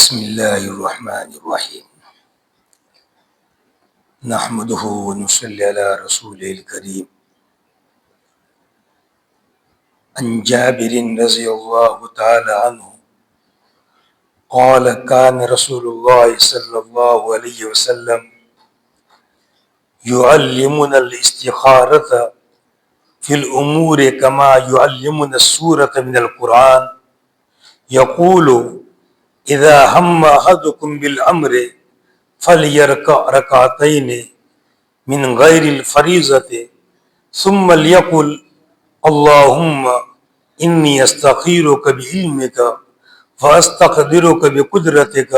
بسم اللہ الرحمن الرحیم نحمدہ ونصلی علی رسول الکریم عن جابر رضی اللہ تعالی عنہ قال كان رسول اللہ صلی اللہ علیہ وسلم يعلمنا الاستخارة في الأمور كما يعلمنا السورة من القرآن يقول اذا هم احدكم بالامر فليركع ركعتين من غير الفريضة ثم ليقل اللهم اني استخيرك بعلمك واستقدرك بقدرتك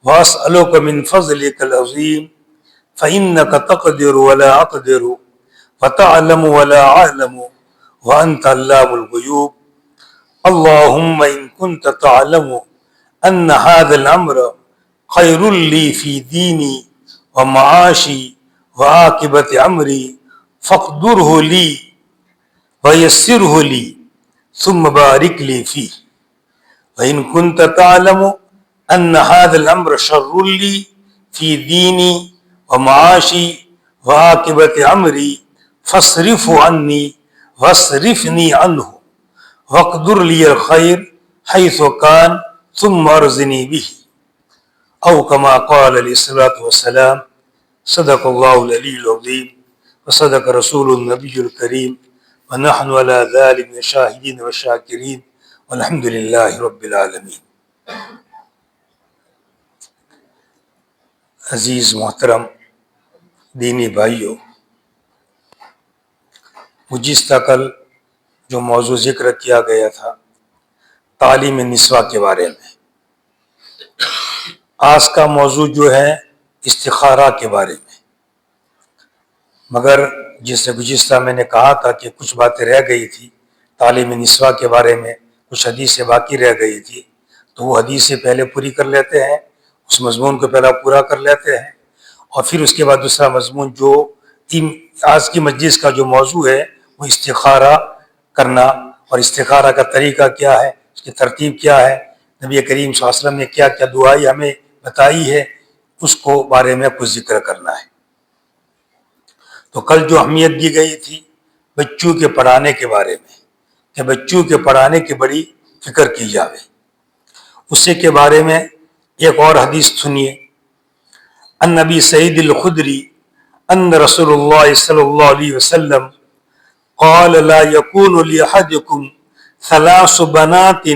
واسالك من فضلك العظيم فانك تقدر ولا اقدر وتعلم ولا اعلم وانت علام الغيوب اللهم ان كنت تعلم ان هذا الامر خير لي في ديني ومعاشي وعاقبة امري فاقدره لي ويسره لي ثم بارك لي فيه وان كنت تعلم ان هذا الامر شر لي في ديني ومعاشي وعاقبة امري فاصرفه عني واصرفني عنه واقدر لي الخير حيث كان ثم ارزني به او كما قال علیہ الصلوۃ والسلام صدق اللہ العلی العظیم وصدق رسول النبی الکریم ونحن على ذلك من الشاہدین والشاکرین والحمد للہ رب العالمین۔ عزیز محترم دینی بھائیوں، گزشتہ کل جو موضوع ذکر کیا گیا تھا تعلیم نسواں کے بارے میں، آج کا موضوع جو ہے استخارہ کے بارے میں، مگر جس سے گزشتہ میں نے کہا تھا کہ کچھ باتیں رہ گئی تھی تعلیم نسواں کے بارے میں، کچھ حدیثیں باقی رہ گئی تھی، تو وہ حدیثیں پہلے پوری کر لیتے ہیں، اس مضمون کو پہلا پورا کر لیتے ہیں، اور پھر اس کے بعد دوسرا مضمون جو آج کی مجلس کا جو موضوع ہے وہ استخارہ کرنا، اور استخارہ کا طریقہ کیا ہے، اس کی ترتیب کیا ہے، نبی کریم صلی اللہ علیہ وسلم نے کیا کیا دعائی ہمیں بتائی ہے، اس کو بارے میں کچھ ذکر کرنا ہے۔ تو کل جو اہمیت دی گئی تھی بچوں کے پڑھانے کے بارے میں، کہ بچوں کے پڑھانے کی بڑی فکر کی جاوے، اسی کے بارے میں ایک اور حدیث سنیے۔ ان نبی سعید الخدری ان رسول اللہ صلی اللہ علیہ وسلم قال لا يكون لأحدكم ثلاث بنات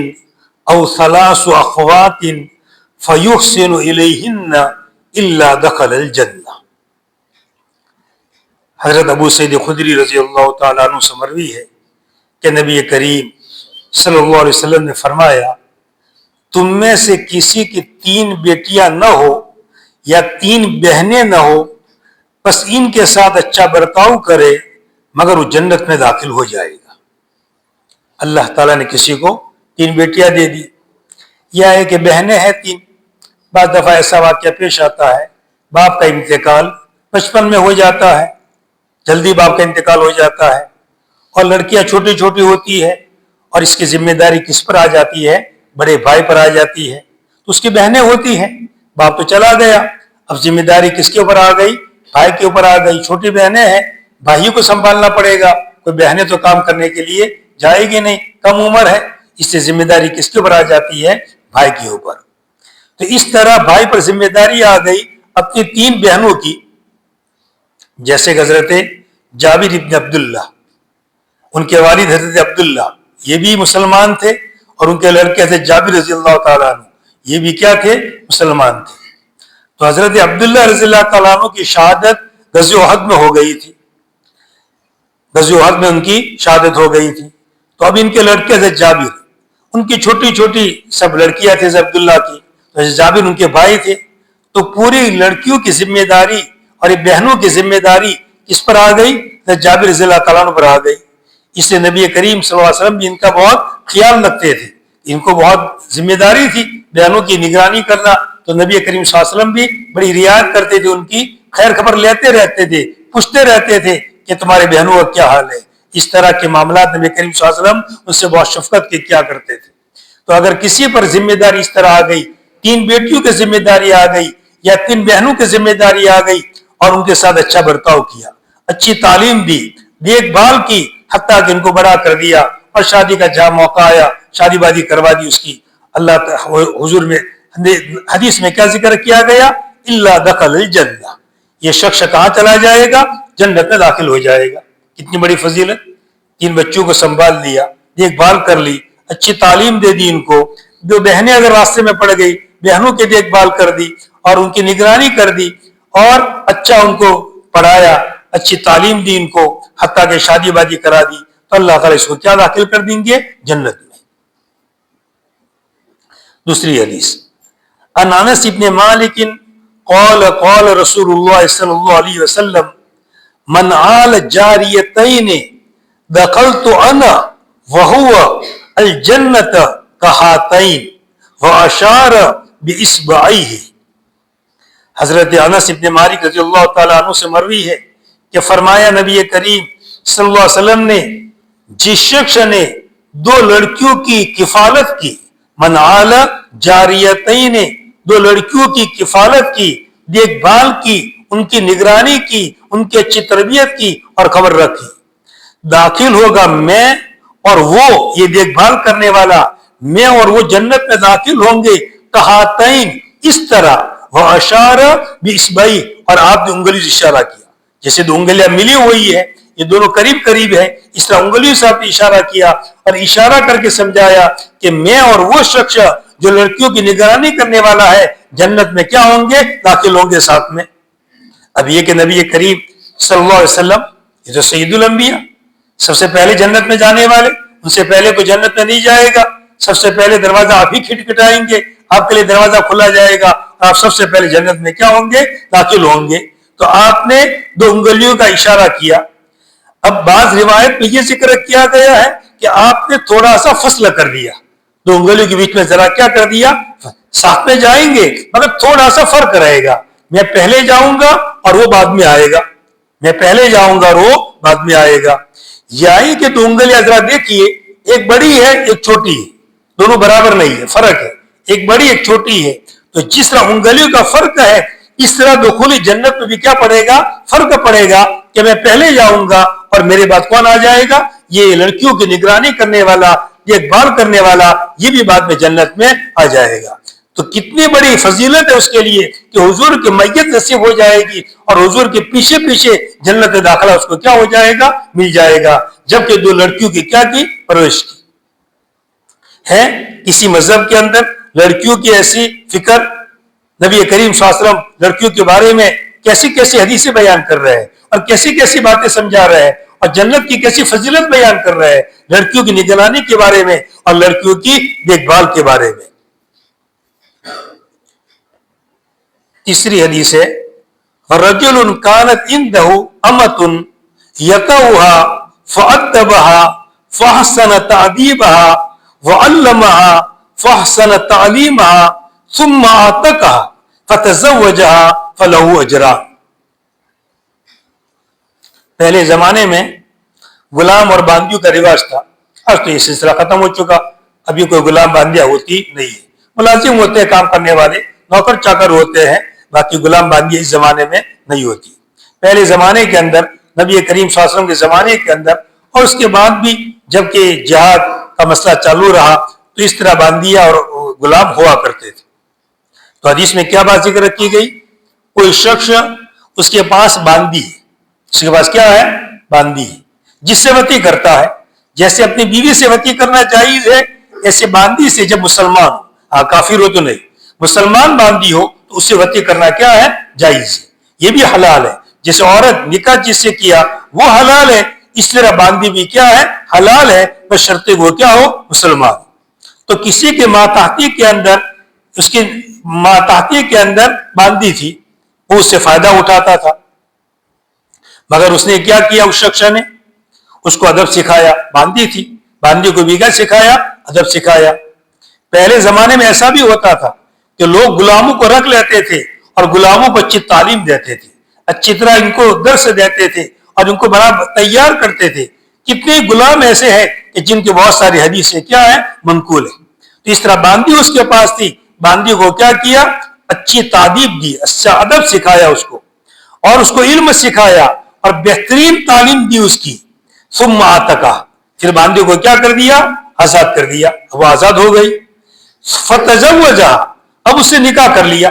او ثلاث اخوات فيحسن اليهن الا دخل الجنہ۔ حضرت ابو سعید خدری رضی اللہ تعالیٰ عنہ سے مروی ہے کہ نبی کریم صلی اللہ علیہ وسلم نے فرمایا، تم میں سے کسی کی 3 بیٹیاں نہ ہو یا 3 بہنیں نہ ہو، بس ان کے ساتھ اچھا برتاؤ کرے مگر وہ جنت میں داخل ہو جائے گا۔ اللہ تعالیٰ نے کسی کو 3 بیٹیاں دے دی، یا ہے کہ بہنیں ہیں 3، بعض دفعہ ایسا واقعہ پیش آتا ہے باپ کا انتقال بچپن میں ہو جاتا ہے، جلدی باپ کا انتقال ہو جاتا ہے، اور لڑکیاں چھوٹی چھوٹی ہوتی ہے، اور اس کی ذمہ داری کس پر آ جاتی ہے؟ بڑے بھائی پر آ جاتی ہے، تو اس کی بہنیں ہوتی ہیں، باپ تو چلا گیا، اب ذمہ داری کس کے اوپر آ گئی؟ بھائی کے اوپر آ گئی، چھوٹی بہنیں ہیں، بھائی کو سنبھالنا پڑے گا، کوئی بہنیں تو کام کرنے کے لیے جائے گی نہیں، کم عمر ہے، اس سے ذمہ داری کس کے اوپر آ جاتی ہے؟ بھائی کے اوپر۔ تو اس طرح بھائی پر ذمہ داری آ گئی اپنی 3 بہنوں کی، جیسے حضرت جابر ابن عبداللہ، ان کے والد حضرت عبداللہ یہ بھی مسلمان تھے، اور ان کے لڑکے حضرت جابر رضی اللہ تعالیٰ عنہ یہ بھی کیا تھے؟ مسلمان تھے۔ تو حضرت عبداللہ رضی اللہ تعالیٰ عنہ کی شہادت غزوہ احد میں ہو گئی تھی، غزوہ احد میں ان کی شہادت ہو گئی تھی۔ تو اب ان کے لڑکے حضرت جابر، ان کی چھوٹی چھوٹی سب لڑکیاں تھے حضرت عبداللہ کی، تو حضرت جابر ان کے بھائی تھے، تو پوری لڑکیوں کی ذمہ داری اور بہنوں کی ذمہ داری کس پر آ گئی؟ حضرت جابر رضی اللہ تعالیٰ عنہ پر آ گئی۔ اس سے نبی کریم صلی اللہ علیہ وسلم بھی ان کا بہت خیال رکھتے تھے، ان کو بہت ذمہ داری تھی بہنوں کی نگرانی کرنا، تو نبی کریم صلی اللہ علیہ وسلم بھی بڑی رعایت کرتے تھے، ان کی خیر خبر لیتے رہتے تھے، پوچھتے رہتے تھے کہ تمہارے بہنوں کا کیا حال ہے۔ اس طرح کے معاملات نبی کریم صلی اللہ علیہ وسلم ان سے بہت شفقت کے کیا کرتے تھے۔ تو اگر کسی پر ذمہ داری اس طرح آ گئی 3 بیٹیوں کی ذمہ داری آ گئی یا 3 بہنوں کی ذمہ داری آ گئی اور ان کے ساتھ اچھا برتاؤ کیا، اچھی تعلیم دی، دیکھ بھال کی، حتیٰ کہ ان کو بڑا کر دیا اور شادی کا جہاں موقع آیا شادی بادی کروا دی اس کی۔ اللہ حضور میں حدیث میں کیا ذکر کیا گیا؟ الا دخل الجنہ، یہ شخص کہاں چلا جائے گا؟ جنت میں داخل ہو جائے گا۔ کتنی بڑی فضیلت، 3 بچوں کو سنبھال لیا، دیکھ بھال کر لی، اچھی تعلیم دے دی ان کو، جو بہنیں اگر راستے میں پڑ گئی بہنوں کی دیکھ بھال کر دی اور ان کی نگرانی کر دی اور اچھا ان کو پڑھایا، اچھی تعلیم دی ان کو، حتیٰ کہ شادی بادی کرا دی، تو اللہ تعالیٰ اس کو کیا داخل کر دیں گے؟ جنت میں۔ دوسری حدیث، عن انس ابن مالک قال قال رسول اللہ صلی اللہ علیہ وسلم من عال جاریتین دخلت انا وهو الجنت کہاتین واشار باصبعیہ۔ حضرت انس ابن مالک رضی اللہ تعالیٰ عنہ سے مروی ہے کہ فرمایا نبی کریم صلی اللہ علیہ وسلم نے، جس شخص نے 2 لڑکیوں کی کفالت کی، من عال جاریتین، 2 لڑکیوں کی کفالت کی، دیکھ بھال کی، ان کی نگرانی کی، ان کی اچھی تربیت کی اور خبر رکھی، داخل ہوگا میں اور وہ، یہ دیکھ بھال کرنے والا، میں اور وہ جنت میں داخل ہوں گے کہاتین، اس طرح، وہ اشار باصبعیہ، اور آپ نے انگلی سے اشارہ کیا، جیسے 2 انگلیاں ملی ہوئی ہے، یہ دونوں قریب قریب ہیں، اس طرح انگلیوں سے آپ نے اشارہ کیا اور اشارہ کر کے سمجھایا کہ میں اور وہ شخص جو لڑکیوں کی نگرانی کرنے والا ہے جنت میں کیا ہوں گے؟ داخل ہوں گے ساتھ میں۔ اب یہ کہ نبی کریم صلی اللہ علیہ وسلم یہ تو سید الانبیاء، سب سے پہلے جنت میں جانے والے، ان سے پہلے کوئی جنت میں نہیں جائے گا، سب سے پہلے دروازہ آپ ہی کھٹکھٹائیں گے، آپ کے لیے دروازہ کھلا جائے گا، آپ سب سے پہلے جنت میں کیا ہوں گے؟ داخل ہوں گے۔ تو آپ نے 2 انگلیوں کا اشارہ کیا۔ اب بعض روایت میں یہ ذکر کیا گیا ہے کہ آپ نے تھوڑا سا فصل کر دیا، 2 انگلیوں کے بیچ میں ذرا کیا کر دیا، ساتھ میں جائیں گے مگر تھوڑا سا فرق رہے گا، میں پہلے جاؤں گا اور وہ بعد میں آئے گا، میں پہلے جاؤں گا اور وہ بعد میں آئے گا۔ یعنی کہ 2 انگلیاں ذرا دیکھیے، ایک بڑی ہے ایک چھوٹی ہے، دونوں برابر نہیں ہے، فرق ہے، ایک بڑی ایک چھوٹی ہے، تو جس طرح انگلیوں کا فرق ہے اس طرح دخول جنت میں بھی کیا پڑے گا؟ فرق پڑے گا کہ میں پہلے جاؤں گا اور میرے بعد کون آ جائے گا؟ یہ لڑکیوں کی نگرانی کرنے والا، دیکھ بھال کرنے والا، یہ بھی بعد میں جنت میں آ جائے گا۔ تو کتنی بڑی فضیلت ہے اس کے لیے کہ حضور کی میت نصیب ہو جائے گی اور حضور کے پیچھے پیچھے جنت داخلہ اس کو کیا ہو جائے گا؟ مل جائے گا، جبکہ 2 لڑکیوں کی کیا کی؟ پرورش کی ہے۔ کسی مذہب کے اندر لڑکیوں کی ایسی فکر، نبی کریم صلی اللہ علیہ وسلم لڑکیوں کے بارے میں کیسی کیسی حدیثیں بیان کر رہے ہیں اور کیسی کیسی باتیں سمجھا رہے ہیں اور جنت کی کیسی فضیلت بیان کر رہے ہیں لڑکیوں کی نگرانی کے بارے میں اور لڑکیوں کی دیکھ بھال کے بارے میں۔ تیسری حدیث ہے، رجل كانت عنده امة يطوها فأدبها فحسن تأديبها وعلمها فحسن تعليمها ثم اعتقها فتزوجها فله اجران۔ پہلے زمانے میں غلام اور باندیوں کا رواج تھا، اب تو یہ سلسلہ ختم ہو چکا، ابھی کوئی غلام باندیاں ہوتی نہیں ہے، ملازم ہوتے ہیں کام کرنے والے، نوکر چاکر ہوتے ہیں، باقی غلام باندیاں اس زمانے میں نہیں ہوتی۔ پہلے زمانے کے اندر نبی کریم صلی اللہ علیہ وسلم کے زمانے کے اندر اور اس کے بعد بھی جبکہ جہاد کا مسئلہ چالو رہا تو اس طرح باندیاں اور غلام ہوا کرتے تھے۔ تو حدیث میں کیا بات ذکر کی گئی؟ کوئی شخص اس کے پاس باندی ہے، اس کے پاس کیا ہے؟ باندی ہے، جس سے وطی کرتا ہے، جیسے اپنی بیوی سے وطی کرنا جائز ہے ایسے باندی سے، جب مسلمان ہو، کافر ہو تو نہیں، مسلمان باندی ہو تو اس سے وطی کرنا کیا ہے؟ جائز ہے، یہ بھی حلال ہے۔ جیسے عورت نکاح جس سے کیا وہ حلال ہے، اس طرح باندی بھی کیا ہے؟ حلال ہے، بس شرط وہ کیا ہو؟ مسلمان۔ تو کسی کے ماتحتی کے اندر، اس کی ماتحتی کے اندر باندی تھی، وہ اس سے فائدہ اٹھاتا تھا، مگر اس نے کیا کیا؟ اس شخص نے اس کو ادب سکھایا، باندی تھی، باندی کو بھی کیا سکھایا؟ ادب سکھایا۔ پہلے زمانے میں ایسا بھی ہوتا تھا کہ لوگ غلاموں کو رکھ لیتے تھے اور غلاموں کو اچھی تعلیم دیتے تھے، اچھی طرح ان کو درس دیتے تھے اور ان کو بڑا تیار کرتے تھے۔ کتنے غلام ایسے ہیں کہ جن کی بہت ساری حدیثیں کیا ہے؟ منقول ہے۔ تو اس طرح باندی اس کے پاس تھی، باندی کو کیا کیا؟ اچھی تعدیب دی، اچھا ادب سکھایا اس کو، اور اس کو علم سکھایا اور بہترین تعلیم دی اس کی. ثم عتقہ، پھر باندی کو کیا کر دیا؟ آزاد کر دیا. وہ آزاد ہو گئی. فتزوجہ، اب اس سے نکاح کر لیا.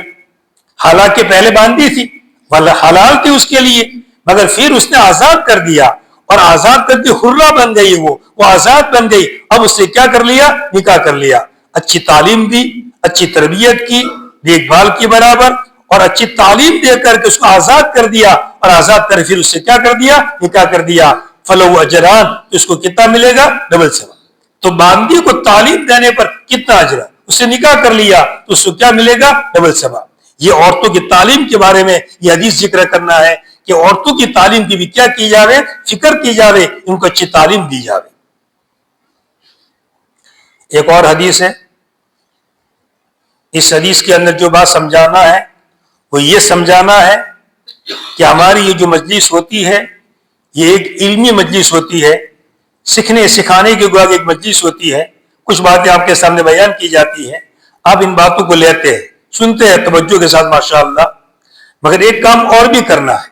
حالانکہ پہلے باندی تھی، حلال تھی اس کے لیے، مگر پھر اس نے آزاد کر دیا، اور آزاد کر کے حرہ بن گئی، وہ آزاد بن گئی. اب اس سے کیا کر لیا؟ نکاح کر لیا. اچھی تعلیم دی، اچھی تربیت کی، دیکھ بھال کی برابر، اور اچھی تعلیم دے کر کے اس کو آزاد کر دیا، اور آزاد کر پھر اس سے کیا کر دیا؟ نکاح کر دیا. فلو اجران، اس کو کتنا ملے گا؟ ڈبل ثواب. تو باندی کو تعلیم دینے پر کتنا اجر ہے؟ اس سے نکاح کر لیا تو اس کو کیا ملے گا؟ ڈبل ثواب. یہ عورتوں کی تعلیم کے بارے میں یہ حدیث ذکر کرنا ہے کہ عورتوں کی تعلیم کی بھی کیا کی جاوے؟ فکر کی جاوے، ان کو اچھی تعلیم دی جاوے. ایک اور حدیث ہے، اس حدیث کے اندر جو بات سمجھانا ہے وہ یہ سمجھانا ہے کہ ہماری یہ جو مجلس ہوتی ہے یہ ایک علمی مجلس ہوتی ہے، سیکھنے سکھانے کے گویا ایک مجلس ہوتی ہے. کچھ باتیں آپ کے سامنے بیان کی جاتی ہیں، آپ ان باتوں کو لیتے ہیں، سنتے ہیں توجہ کے ساتھ ماشاءاللہ، مگر ایک کام اور بھی کرنا ہے.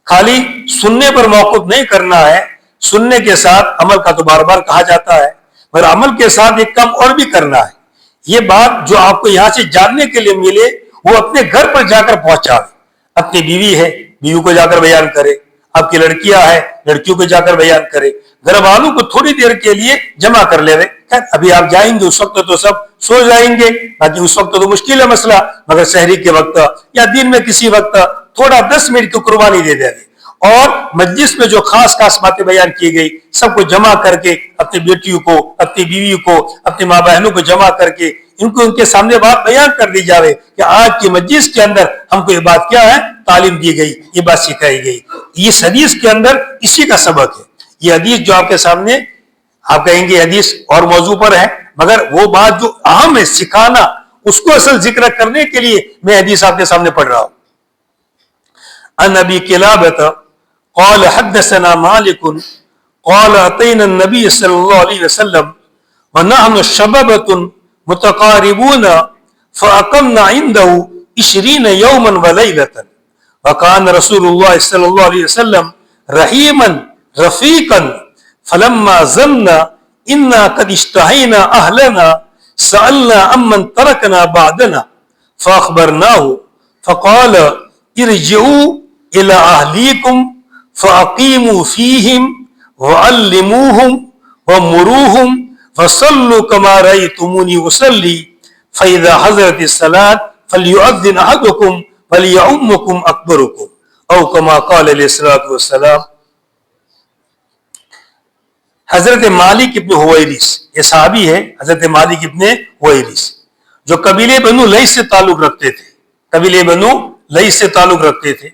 خالی سننے پر موقف نہیں کرنا ہے، سننے کے ساتھ عمل کا تو بار بار کہا جاتا ہے، مگر عمل کے ساتھ ایک کام اور بھی کرنا ہے. یہ بات جو آپ کو یہاں سے جاننے کے لیے ملے وہ اپنے گھر پر جا کر پہنچا دے. اپنی بیوی ہے، بیوی کو جا کر بیان کرے، آپ کی لڑکیاں ہیں، لڑکیوں کو جا کر بیان کرے، گھر والوں کو تھوڑی دیر کے لیے جمع کر لے. ابھی آپ جائیں گے اس وقت تو سب سو جائیں گے، باقی اس وقت تو مشکل ہے مسئلہ، مگر سحری کے وقت یا دن میں کسی وقت تھوڑا 10 منٹ کی قربانی دے دیں. اور مجلس میں جو خاص خاص باتیں بیان کی گئی سب کو جمع کر کے، اپنی بیٹیوں کو، اپنی بیوی کو، اپنی ماں بہنوں کو جمع کر کے ان کے سامنے بات بیان کر دی جاوے کہ آج کی مجلس کے اندر ہم کو یہ بات کیا ہے؟ تعلیم دی گئی، یہ بات سکھائی گئی. اس حدیث کے اندر اسی کا سبق ہے. یہ حدیث جو آپ کے سامنے، آپ کہیں گے حدیث اور موضوع پر ہے، مگر وہ بات جو اہم ہے سکھانا، اس کو اصل ذکر کرنے کے لیے میں حدیث آپ کے سامنے پڑھ رہا ہوں. عن ابی قلابة قال حدثنا مالك قال اتينا النبي صلى الله عليه وسلم ونحن شبابة متقاربون فأقمنا عنده 20 يوما وليلة وكان رسول الله صلى الله عليه وسلم رحيما رفيقا فلما ظننا إنا قد اشتهينا أهلنا سألنا عمن تركنا بعدنا فأخبرناه فقال ارجعوا إلى أهليكم فأقيموا فيهم وعلموهم ومروهم فصلوا كما رأيتموني أصلي فإذا حضرت الصلاة فليؤذن أحدكم وليؤمكم أكبركم أو كما قال عليه الصلاة والسلام. حضرت مالک ابن حویرث، یہ صحابی ہے حضرت مالک ابن حویرث، جو قبیلے بنو لیث سے تعلق رکھتے تھے. قبیلے بنو لیث سے تعلق رکھتے تھے.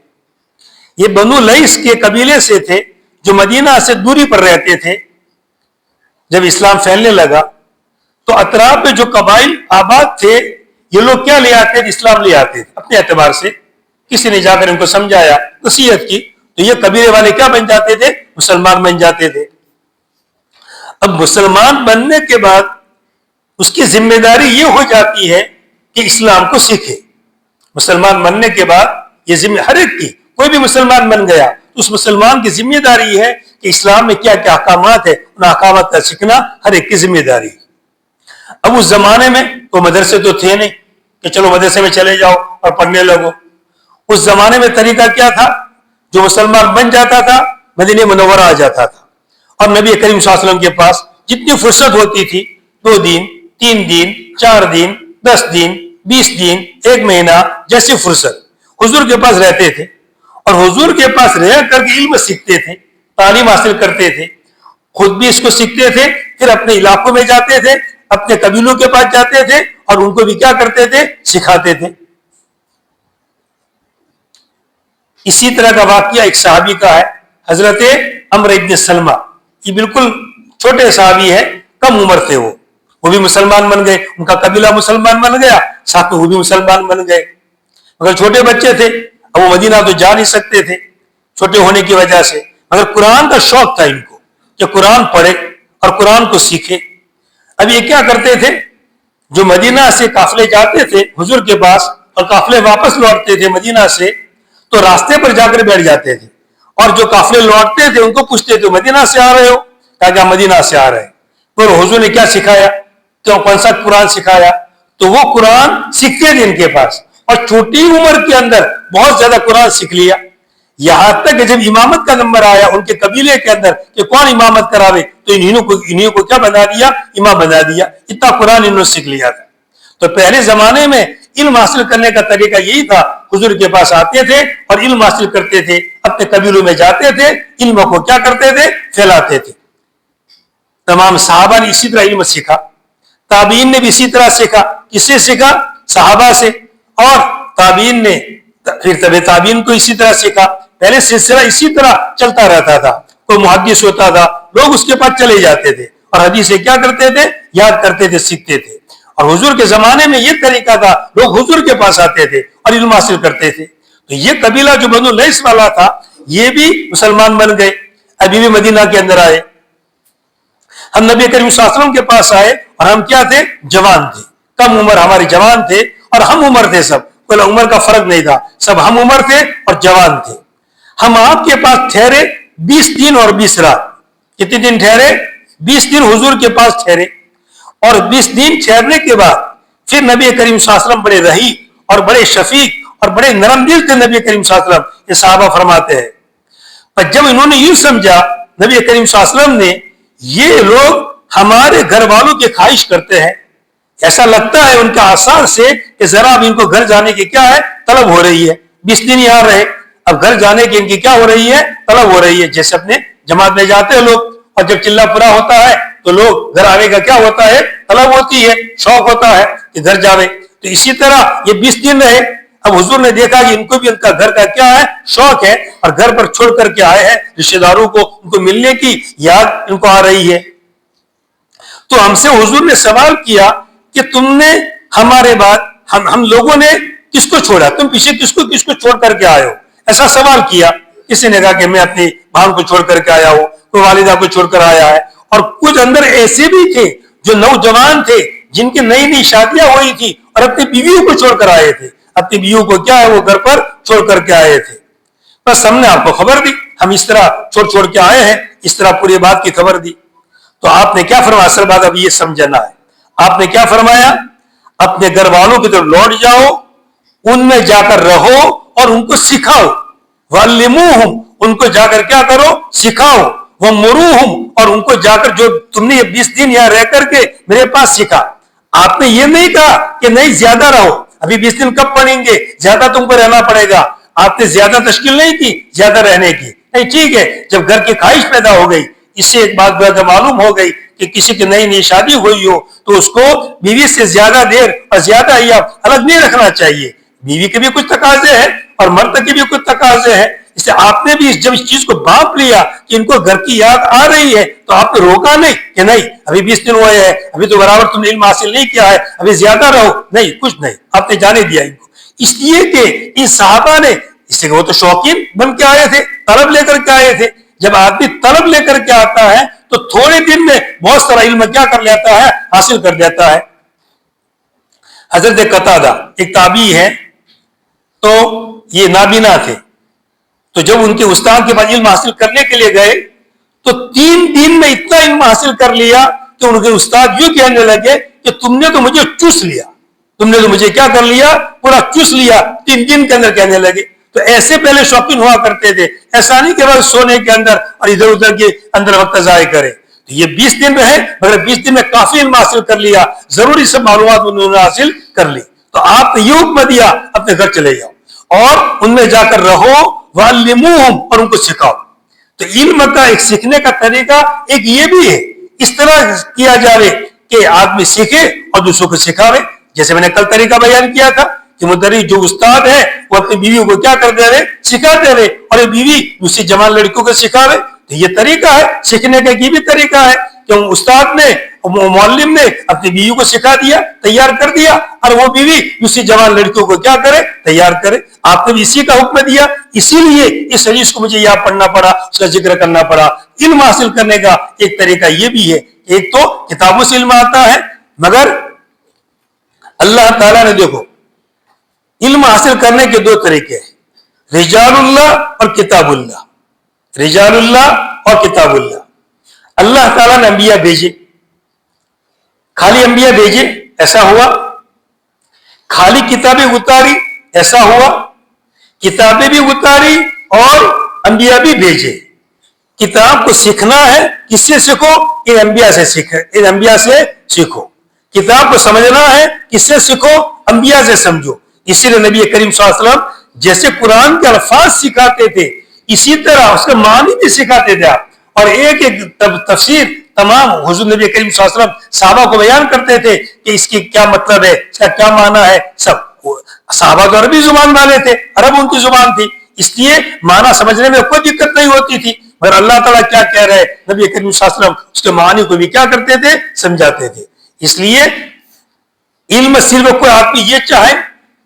یہ بنو لیث کے قبیلے سے تھے جو مدینہ سے دوری پر رہتے تھے. جب اسلام پھیلنے لگا تو اطراف میں جو قبائل آباد تھے یہ لوگ کیا لے آتے تھے؟ اسلام لے آتے تھے اپنے اعتبار سے. کسی نے جا کر ان کو سمجھایا، نصیحت کی، تو یہ قبیلے والے کیا بن جاتے تھے؟ مسلمان بن جاتے تھے. اب مسلمان بننے کے بعد اس کی ذمہ داری یہ ہو جاتی ہے کہ اسلام کو سیکھے. مسلمان بننے کے بعد یہ ذمہ ہر ایک کی، کوئی بھی مسلمان بن گیا تو اس مسلمان کی ذمہ داری ہے کہ اسلام میں کیا کیا احکامات ہیں، ان احکامات کا سیکھنا ہر ایک کی ذمہ داری ہے. اب اس زمانے میں تو مدرسے تو تھے نہیں کہ چلو مدرسے میں چلے جاؤ اور پڑھنے لگو. اس زمانے میں طریقہ کیا تھا؟ جو مسلمان بن جاتا تھا مدینہ منورہ آ جاتا تھا، اور نبی کریم صلی اللہ علیہ وسلم کے پاس جتنی فرصت ہوتی تھی، 2 دن 3 دن 4 دن 10 دن 20 دن 1 مہینہ جیسی فرصت حضور کے پاس رہتے تھے، اور حضور کے پاس رہ کر کے علم سیکھتے تھے، تعلیم حاصل کرتے تھے، خود بھی اس کو سیکھتے تھے، پھر اپنے علاقوں میں جاتے تھے، اپنے قبیلوں کے پاس جاتے تھے اور ان کو بھی کیا کرتے تھے؟ سکھاتے تھے. اسی طرح کا واقعہ ایک صحابی کا ہے، حضرت عمرو ابن سلمہ. یہ بالکل چھوٹے صحابی ہیں، کم عمر تھے، وہ بھی مسلمان بن گئے، ان کا قبیلہ مسلمان بن گیا، ساتھ میں وہ بھی مسلمان بن گئے. مگر چھوٹے بچے تھے، اب وہ مدینہ تو جا نہیں سکتے تھے چھوٹے ہونے کی وجہ سے، مگر قرآن کا شوق تھا ان کو کہ قرآن پڑھے اور قرآن کو سیکھے. اب یہ کیا کرتے تھے جو مدینہ سے قافلے جاتے تھے حضور کے پاس اور قافلے واپس لوٹتے تھے مدینہ سے تو راستے پر جا کر بیٹھ جاتے تھے, اور جو قافلے لوٹتے تھے ان کو پوچھتے تھے مدینہ سے آ رہے ہو؟ کہا کہ مدینہ سے آ رہے ہیں. پھر حضور نے کیا سکھایا, کون سا قرآن سکھایا؟ تو وہ قرآن سیکھتے تھے ان کے پاس, اور چھوٹی عمر کے اندر بہت زیادہ قرآن سیکھ لیا. یہاں تک کہ جب امامت کا نمبر آیا ان کے قبیلے کے اندر کہ کون امامت کراوے, تو انہوں کو کیا بنا دیا؟ امام بنا دیا. اتنا قرآن انہوں نے سیکھ لیا تھا. تو پہلے زمانے میں علم حاصل کرنے کا طریقہ یہی تھا, حضور کے پاس آتے تھے اور علم حاصل کرتے تھے, اپنے قبیلوں میں جاتے تھے, علم کو کیا کرتے تھے؟ پھیلاتے تھے. تمام صحابہ نے اسی طرح علم سیکھا, تابعین نے بھی اسی طرح سیکھا. کس سے سیکھا؟ صحابہ سے. اور تابعین نے پھر طب تابعین کو اسی طرح سیکھا. پہلے سلسلہ اسی طرح چلتا رہتا تھا. کوئی محدث ہوتا تھا, لوگ اس کے پاس چلے جاتے تھے اور حدیثیں کیا کرتے تھے؟ یاد کرتے تھے, سیکھتے تھے. اور حضور کے زمانے میں یہ طریقہ تھا, لوگ حضور کے پاس آتے تھے اور علم حاصل کرتے تھے. تو یہ قبیلہ جو بنو لیث والا تھا یہ بھی مسلمان بن گئے, ابھی بھی مدینہ کے اندر آئے. ہم نبی کریم صلی اللہ علیہ وسلم کے پاس آئے اور ہم کیا تھے؟ جوان تھے, کم عمر ہمارے جوان تھے, اور ہم عمر تھے, سب کوئی عمر کا فرق نہیں تھا, سب ہم عمر تھے اور جوان تھے. ہم آپ کے پاس ٹھہرے 20 دن اور 20 رات. کتنے دن ٹھہرے؟ 20 دن حضور کے پاس ٹھہرے, اور 20 دن ٹھہرنے کے بعد پھر نبی کریم صلی اللہ علیہ وسلم بڑے رحیم اور بڑے شفیق اور بڑے نرم دل تھے نبی کریم صلی اللہ علیہ وسلم, یہ صحابہ فرماتے ہیں. پر جب انہوں نے یوں سمجھا نبی کریم صلی اللہ علیہ وسلم نے, یہ لوگ ہمارے گھر والوں کی خواہش کرتے ہیں, ایسا لگتا ہے ان کے آثار سے کہ ذرا اب ان کو گھر جانے کی کیا ہے؟ طلب ہو رہی ہے. 20 دن یہاں رہے, اب گھر جانے کی ان کی کیا ہو رہی ہے؟ طلب ہو رہی ہے. جیسے اپنے جماعت میں جاتے ہیں لوگ, اور جب چلہ پورا ہوتا ہے تو لوگ گھر آنے کا کیا ہوتا ہے؟ طلب ہوتی ہے, شوق ہوتا ہے کہ گھر جاوے. تو اسی طرح یہ 20 دن رہے. اب حضور نے دیکھا کہ ان کو بھی ان کا گھر کا کیا ہے؟ شوق ہے, اور گھر پر چھوڑ کر کے آئے ہیں رشتے داروں کو, ان کو ملنے کی یاد ان کو آ رہی ہے. تو ہم سے حضور نے سوال کیا کہ تم نے ہمارے بعد ہم لوگوں نے کس کو چھوڑا, تم پیچھے کس کو چھوڑ کر کے آئے ہو؟ ایسا سوال کیا. کسی نے کہا کہ میں اپنی بہن کو چھوڑ کر کے آیا ہوں, کوئی والدہ کو چھوڑ کر آیا ہے. اور کچھ اندر ایسے بھی تھے جو نوجوان تھے جن کی نئی نئی شادیاں ہوئی تھی اور اپنی بیویوں کو چھوڑ کر آئے تھے, اپنی بیویوں کو کیا ہے وہ گھر پر چھوڑ کر کے آئے تھے. بس ہم نے آپ کو خبر دی, ہم اس طرح چھوڑ کے آئے ہیں, اس طرح پوری بات کی خبر دی. تو آپ نے کیا فرمایا؟ اصل بات اب یہ سمجھنا ہے. آپ نے کیا فرمایا؟ اپنے گھر والوں کی طرف لوٹ جاؤ, ان میں جا کر رہو اور ان کو سکھاؤ. وَعَلِّمُوهُمْ, ان کو جا کر کیا کرو؟ سکھاؤ. وَمُرُوهُمْ, اور ان کو جا کر جو تم نے یہ 20 دن یہاں رہ کر کے میرے پاس سیکھا. آپ نے یہ نہیں کہا کہ نہیں زیادہ رہو, ابھی 20 دن کب پڑیں گے, زیادہ تم کو رہنا پڑے گا. آپ نے زیادہ تشکیل نہیں کی زیادہ رہنے کی. نہیں, ٹھیک ہے, جب گھر کی خواہش پیدا ہو گئی, اس سے ایک بات معلوم ہو گئی کہ کسی کی نئی نئی شادی ہوئی ہو تو اس کو بیوی سے زیادہ دیر اور زیادہ ایام الگ نہیں رکھنا چاہیے. بیوی کے بھی کچھ تقاضے ہیں اور مرد کے بھی کچھ تقاضے ہیں. اس سے آپ نے بھی جب اس چیز کو بانپ لیا کہ ان کو گھر کی یاد آ رہی ہے تو آپ نے روکا نہیں کہ نہیں ابھی 20 دن ہوئے ہیں, ابھی تو برابر تم نے علم حاصل نہیں کیا ہے, ابھی زیادہ رہو. نہیں, کچھ نہیں, آپ نے جانے دیا ان کو. اس لیے کہ ان صحابہ نے, اس لیے کہ وہ تو شوقین بن کے آئے تھے, طلب لے کر کے آئے تھے. جب آدمی طلب لے کر کے آتا ہے تو تھوڑے دن میں بہت سارا علم کیا کر لیتا ہے؟ حاصل کر لیتا ہے. حضرت قتادہ ایک تابعی ہے, تو یہ نابینا تھے. تو جب ان کے استاد کے پاس علم حاصل کرنے کے لیے گئے تو 3 دن میں اتنا علم حاصل کر لیا کہ ان کے استاد یوں کہنے لگے کہ تم نے تو مجھے چوس لیا, تم نے تو مجھے کیا کر لیا؟ پورا چوس لیا. 3 دن کے اندر کہنے لگے. تو ایسے پہلے شوقین ہوا کرتے تھے, ایسا نہیں کہ بس سونے کے اندر اور ادھر ادھر کے اندر وقت ضائع کرے. تو یہ 20 دن رہے, مگر 20 دن میں کافی علم حاصل کر لیا, ضروری سب معلومات انہوں نے حاصل کر لی. تو آپ نے یہ حکم دیا اپنے گھر چلے جاؤ اور ان میں جا کر رہو. وَعَلِّمُوهُمْ, اور ان کو سکھاؤ. تو علم کا ایک سیکھنے کا طریقہ ایک یہ بھی ہے, اس طرح کیا جائے کہ آدمی سیکھے اور دوسروں کو سکھاوے. جیسے میں نے کل طریقہ بیان کیا تھا کہ مدرس جو استاد ہے وہ اپنی بیویوں کو کیا کرتے رہے؟ سکھاتے رہے, اور یہ بیوی دوسری جوان لڑکیوں کو سکھاوے. تو یہ طریقہ ہے سیکھنے کا, یہ بھی طریقہ ہے کہ استاد نے, معلم نے اپنی بیوی کو سکھا دیا, تیار کر دیا, اور وہ بیوی دوسری جوان لڑکیوں کو کیا کرے؟ تیار کرے. آپ نے بھی اسی کا حکم دیا, اسی لیے اس حدیث کو مجھے یاد پڑھنا پڑا, اس کا ذکر کرنا پڑا. علم حاصل کرنے کا ایک طریقہ یہ بھی ہے کہ ایک تو کتابوں سے علم آتا ہے, مگر اللہ تعالیٰ نے دیکھو علم حاصل کرنے کے دو طریقے ہیں، رجال اللہ اور کتاب اللہ. رجال اللہ اور کتاب اللہ. اللہ تعالیٰ نے انبیاء بھیجے، خالی انبیاء بھیجے ایسا ہوا، خالی کتابیں اتاری ایسا ہوا، کتابیں بھی اتاری اور انبیاء بھی بھیجے. کتاب کو سیکھنا ہے، کس سے سیکھو؟ ان انبیاء سے سیکھو، ان انبیاء سے سیکھو. کتاب کو سمجھنا ہے، کس سے سیکھو؟ انبیاء سے سمجھو. اسی لیے نبی کریم صلی اللہ علیہ وسلم جیسے قرآن کے الفاظ سکھاتے تھے، اسی طرح اس کے معنی بھی سکھاتے تھے آپ. اور ایک ایک تفسیر تمام حضور نبی کریم صلی اللہ علیہ وسلم صحابہ کو بیان کرتے تھے کہ اس کی کیا مطلب ہے، اس کا کیا معنی ہے. سب صحابہ تو عربی زبان والے تھے، عرب ان کی زبان تھی، اس لیے معنی سمجھنے میں کوئی دقت نہیں ہوتی تھی. مگر اللہ تعالیٰ کیا کہہ رہے، نبی کریم صلی اللہ علیہ وسلم اس کے معنی کو بھی کیا کرتے تھے، سمجھاتے تھے. اس لیے علم صرف کوئی آدمی یہ چاہے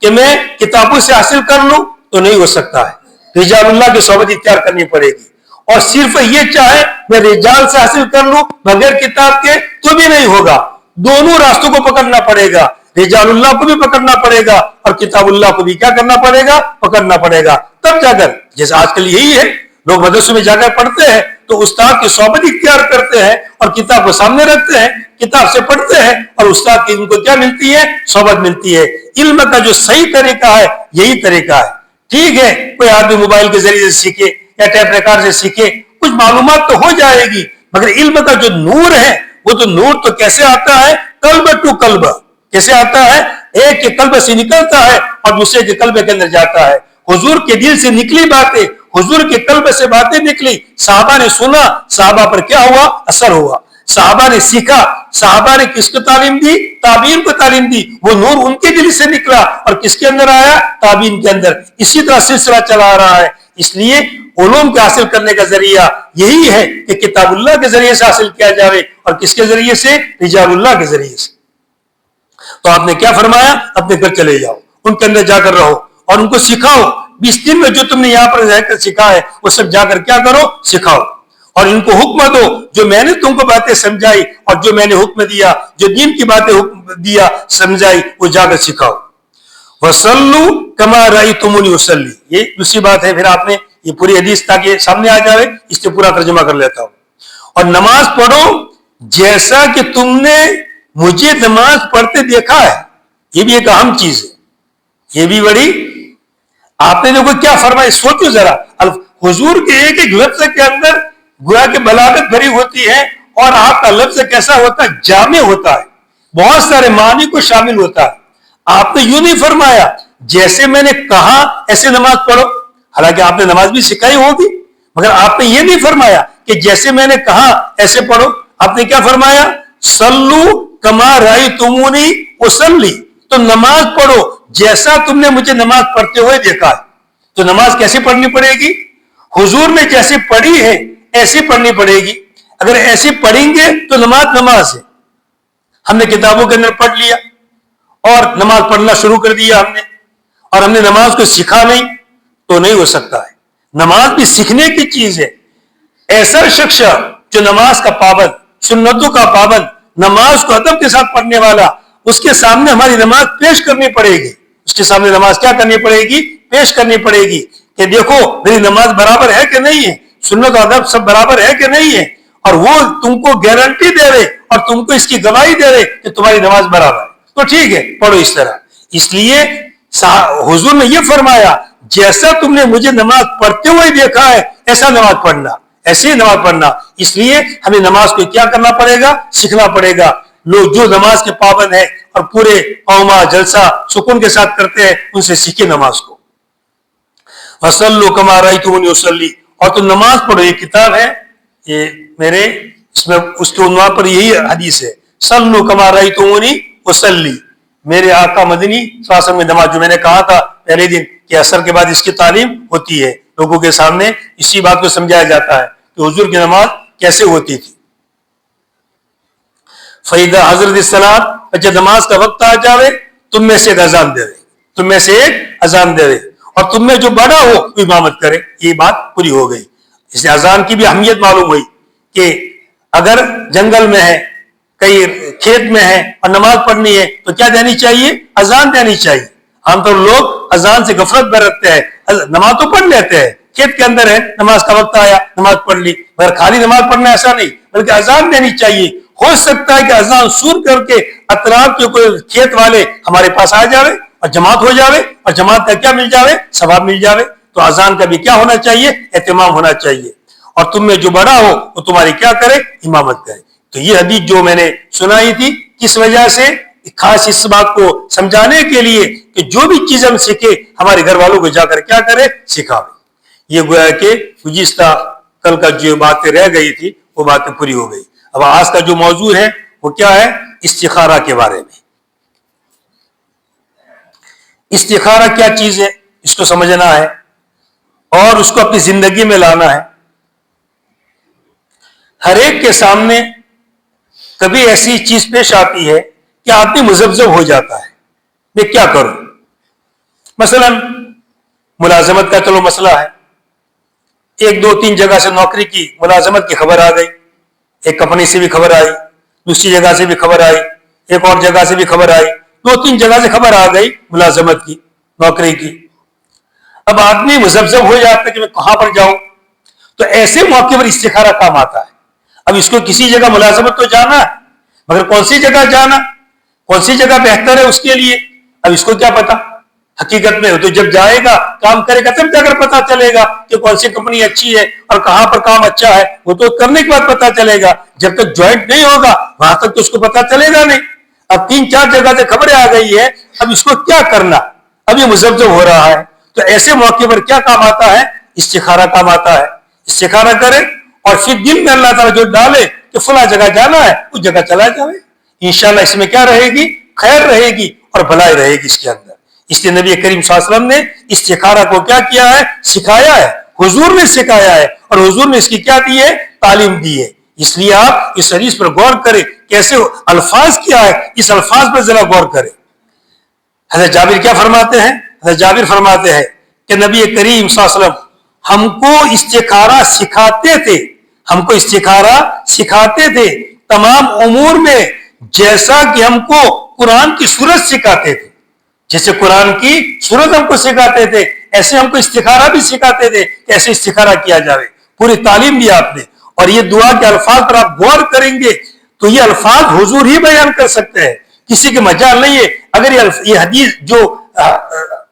کہ میں کتابوں سے حاصل کر لوں تو نہیں ہو سکتا ہے، رجال اللہ کی صحبت اختیار کرنی پڑے گی. اور صرف یہ چاہے میں رجال سے حاصل کر لوں بغیر کتاب کے تو بھی نہیں ہوگا. دونوں راستوں کو پکڑنا پڑے گا، رجال اللہ کو بھی پکڑنا پڑے گا اور کتاب اللہ کو بھی کیا کرنا پڑے گا، پکڑنا پڑے گا. تب جا کر، جیسے آج کل یہی ہے، لوگ مدرسوں میں جا کر پڑھتے ہیں تو استاد کی صحبت اختیار کرتے ہیں اور کتاب کو سامنے رکھتے ہیں، کتاب سے پڑھتے ہیں اور استاد کی ان کو کیا ملتی ہے، صحبت ملتی ہے. علم کا جو صحیح طریقہ ہے یہی طریقہ ہے. ٹھیک ہے، کوئی آدمی موبائل کے ذریعے سے سیکھے یا ٹیپ ریکارڈ سے سیکھے، کچھ معلومات تو ہو جائے گی، مگر علم کا جو نور ہے وہ تو نور تو کیسے آتا ہے، قلب ٹو قلب. کیسے آتا ہے؟ ایک کے قلب سے نکلتا ہے اور دوسرے کے قلب کے اندر جاتا ہے. حضور کے دل سے نکلی باتیں، حضور کے قلب سے باتیں نکلی، صحابہ نے سنا، صحابہ پر کیا ہوا، اثر ہوا. صحابہ نے سیکھا، صحابہ نے کس کو تعلیم دی، تابعین کو تعلیم دی. وہ نور ان کے دل سے نکلا اور کس کے اندر آیا، تابعین کے اندر. اسی طرح سلسلہ چلا رہا ہے. اس لیے علوم کے حاصل کرنے کا ذریعہ یہی ہے کہ کتاب اللہ کے ذریعے سے حاصل کیا جائے اور کس کے ذریعے سے، رجال اللہ کے ذریعے سے. تو آپ نے کیا فرمایا، اپنے گھر چلے جاؤ، ان کے اندر جا کر رہو اور ان کو سکھاؤ. 20 دن میں جو تم نے یہاں پر رہ کر سکھا ہے وہ سب جا کر کیا کرو، سکھاؤ. اور ان کو حکم دو، جو میں نے تم کو باتیں سمجھائی اور جو میں نے حکم دیا، جو دین کی باتیں حکم دیا سمجھائی، وہ جا کر سکھاؤ. وَصَلُّوا كَمَا رَأَيْتُمُونِي أُصَلِّي. یہ دوسری بات ہے. پھر آپ نے یہ پوری حدیث تاکہ سامنے آ جائے، اس سے پورا ترجمہ کر لیتا ہوں. اور نماز پڑھو جیسا کہ تم نے مجھے نماز پڑھتے دیکھا ہے. یہ بھی ایک اہم چیز ہے، یہ بھی بڑی. آپ نے دیکھو کیا فرمایا، سوچو ذرا. حضور کے ایک ایک لفظ کے اندر گویا کہ بلاغت بھری ہوتی ہے اور آپ کا لفظ کیسا ہوتا ہے، جامع ہوتا ہے، بہت سارے معنی کو شامل ہوتا ہے. آپ نے یوں نہیں فرمایا جیسے میں نے کہا ایسے نماز پڑھو، حالانکہ آپ نے نماز بھی سکھائی ہوگی، مگر آپ نے یہ نہیں فرمایا کہ جیسے میں نے کہا ایسے پڑھو. آپ نے کیا فرمایا، صلو کما رأیتمونی اصلی. تو نماز پڑھو جیسا تم نے مجھے نماز پڑھتے ہوئے دیکھا ہے. تو نماز کیسے پڑھنی پڑے گی، حضور نے جیسے پڑھی ہے ایسی پڑھنی پڑے گی. اگر ایسی پڑھیں گے تو نماز ہے. ہم نے کتابوں کے اندر پڑھ لیا اور نماز پڑھنا شروع کر دیا ہم نے، اور ہم نے نماز کو سیکھا نہیں تو نہیں ہو سکتا ہے. نماز بھی سیکھنے کی چیز ہے. ایسا شخص جو نماز کا پابند، سنتوں کا پابند، نماز کو ادب کے ساتھ پڑھنے والا، اس کے سامنے ہماری نماز پیش کرنی پڑے گی. اس کے سامنے نماز کیا کرنی پڑے گی، پیش کرنی پڑے گی کہ دیکھو میری نماز برابر ہے کہ نہیں ہے، سنت و ادب سب برابر ہے کہ نہیں ہے. اور وہ تم کو گارنٹی دے رہے اور تم کو اس کی گواہی دے رہے کہ تمہاری نماز برابر ہے، تو ٹھیک ہے پڑھو اس طرح. اس لیے حضور نے یہ فرمایا جیسا تم نے مجھے نماز پڑھتے ہوئے دیکھا ہے ایسا نماز پڑھنا، ایسے ہی نماز پڑھنا. اس لیے ہمیں نماز کو کیا کرنا پڑے گا، سیکھنا پڑے گا. لوگ جو نماز کے پابند ہیں اور پورے قوما جلسہ سکون کے ساتھ کرتے ہیں، ان سے سیکھے نماز کو. وَصَلُّوا كَمَا رَأَيْتُمُونِي أُصَلِّي. اور تو نماز پڑھو. یہ کتاب ہے، یہ میرے اس میں اس کے عنوان پر یہی حدیث ہے، صلوا كما رأيتموني أصلي. میرے آقا مدنی صلی اللہ علیہ وسلم میں نماز، جو میں نے کہا تھا پہلے دن کہ اثر کے بعد اس کی تعلیم ہوتی ہے، لوگوں کے سامنے اسی بات کو سمجھایا جاتا ہے کہ حضور کی نماز کیسے ہوتی تھی. فَإِذَا حضرت الصلاۃ. جب نماز کا وقت آ جاوے تم میں سے ایک اذان دے دے، تم میں سے ایک اذان دے دے، اور تم میں جو بڑا ہو وہ امامت کرے. یہ بات پوری ہو گئی. اس لیے اذان کی بھی اہمیت معلوم ہوئی کہ اگر جنگل میں ہے کئی کھیت میں ہے اور نماز پڑھنی ہے تو کیا دینی چاہیے؟ اذان دینی چاہیے. عام طور لوگ اذان سے غفلت برتتے ہیں, نماز تو پڑھ لیتے ہیں, کھیت کے اندر ہے, نماز کا وقت آیا نماز پڑھ لی, مگر خالی نماز پڑھنا ایسا نہیں, بلکہ اذان دینی چاہیے. ہو سکتا ہے کہ اذان سن کر کے اطراف کے کوئی کھیت والے ہمارے پاس آ جاوے اور جماعت ہو جاوے, اور جماعت کا کیا مل جاوے؟ ثواب مل جاوے. تو اذان کا بھی کیا ہونا چاہیے؟ اہتمام ہونا چاہیے. اور تم میں جو بڑا ہو وہ تمہاری کیا کرے؟ امامت کرے. تو یہ حدیث جو میں نے سنائی تھی, کس وجہ سے؟ خاص اس بات کو سمجھانے کے لیے کہ جو بھی چیز ہم سیکھے ہمارے گھر والوں کو جا کر کیا کرے؟ سکھاوے. یہ گویا کہ گزشتہ کل کا جو باتیں رہ گئی تھی وہ باتیں پوری ہو گئی. اب آج کا جو موضوع ہے وہ کیا ہے؟ استخارہ کے بارے میں. استخارہ کیا چیز ہے اس کو سمجھنا ہے اور اس کو اپنی زندگی میں لانا ہے. ہر ایک کے سامنے کبھی ایسی چیز پیش آتی ہے کہ آدمی مذبذب ہو جاتا ہے, میں کیا کروں؟ مثلا ملازمت کا چلو مسئلہ ہے, 1-2-3 جگہ سے نوکری کی ملازمت کی خبر آ گئی, ایک کمپنی سے بھی خبر آئی, دوسری جگہ سے بھی خبر آئی, ایک اور جگہ سے بھی خبر آئی, 2-3 جگہ سے خبر آ گئی ملازمت کی, نوکری کی. اب آدمی مذبذب ہو جاتا ہے کہ میں کہاں پر جاؤں. تو ایسے موقع پر استخارہ کام آتا ہے. اب اس کو کسی جگہ ملازمت تو جانا ہے, مگر کون سی جگہ جانا, کون سی جگہ بہتر ہے اس کے لیے؟ اب اس کو کیا پتا حقیقت میں؟ تو جب جائے گا کام کرے گا تب جا کر پتا چلے گا کہ کون سی کمپنی اچھی ہے اور کہاں پر کام اچھا ہے. وہ تو کرنے کے بعد پتا چلے گا, جب تک جوائنٹ نہیں ہوگا وہاں تک تو اس کو پتا چلے گا نہیں. اب 3-4 جگہ سے خبریں آ گئی ہے, اب اس کو کیا کرنا؟ اب یہ مذبذب ہو رہا ہے. تو ایسے موقع پر کیا کام آتا ہے؟ استخارہ کام آتا ہے. استخارہ کرے اور پھر دل میں اللہ تعالیٰ جو ڈالے کہ فلاں جگہ جانا ہے اس جگہ چلا جائے. انشاءاللہ اس میں کیا رہے گی؟ خیر رہے گی اور بھلائی رہے گی اس کے اندر. اس لیے نبی کریم صلی اللہ علیہ وسلم نے استخارہ کو کیا کیا ہے؟ سکھایا ہے. حضور نے سکھایا ہے اور حضور نے اس کی کیا دی ہے؟ تعلیم دی ہے. اس لیے آپ اس حدیث پر غور کریں, کیسے الفاظ کیا ہے, اس الفاظ پر ذرا غور کریں. حضرت جابر کیا فرماتے ہیں؟ حضرت جابر فرماتے ہیں کہ نبی کریم صلی اللہ علیہ وسلم ہم کو استخارہ سکھاتے تھے, ہم کو استخارہ سکھاتے تھے تمام امور میں, جیسا کہ ہم کو قرآن کی سورت سکھاتے تھے. جیسے قرآن کی سورت ہم کو سکھاتے تھے ایسے ہم کو استخارہ بھی سکھاتے تھے کہ ایسے استخارہ کیا جائے. پوری تعلیم دی آپ نے. اور یہ دعا کے الفاظ پر آپ غور کریں گے تو یہ الفاظ حضور ہی بیان کر سکتے ہیں, کسی کے مجال نہیں ہے. اگر یہ حدیث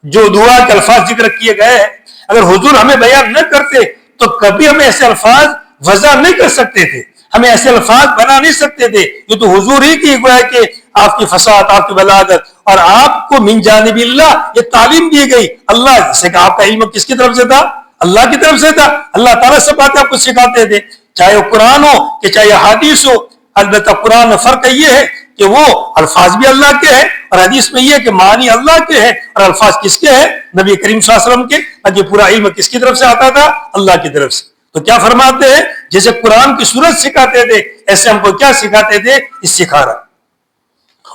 جو دعا کے الفاظ ذکر کیے گئے ہیں اگر حضور ہمیں بیان نہ کرتے تو کبھی ہمیں ایسے الفاظ وضع نہیں کر سکتے تھے, ہمیں ایسے الفاظ بنا نہیں سکتے تھے. یہ تو حضور ہی کی گویا کہ آپ کی فصاحت, آپ کی بلاغت, اور آپ کو من جانب اللہ یہ تعلیم دی گئی. اللہ سے کہ آپ کا علم کس کی طرف سے تھا؟ اللہ کی طرف سے تھا. اللہ تعالیٰ سے باتیں آپ کو سکھاتے تھے, چاہے وہ قرآن ہو کہ چاہے حدیث ہو. البتہ قرآن میں فرق یہ ہے کہ وہ الفاظ بھی اللہ کے ہیں اور حدیث میں یہ کہ معنی اللہ کے ہیں اور الفاظ کس کے ہیں؟ نبی کریم صلی اللہ علیہ وسلم کے. اور یہ پورا علم کس کی طرف سے آتا تھا؟ اللہ کی طرف سے. تو کیا فرماتے ہیں؟ جیسے قرآن کی صورت سکھاتے تھے ایسے ہم کو کیا سکھاتے تھے؟ استخارہ.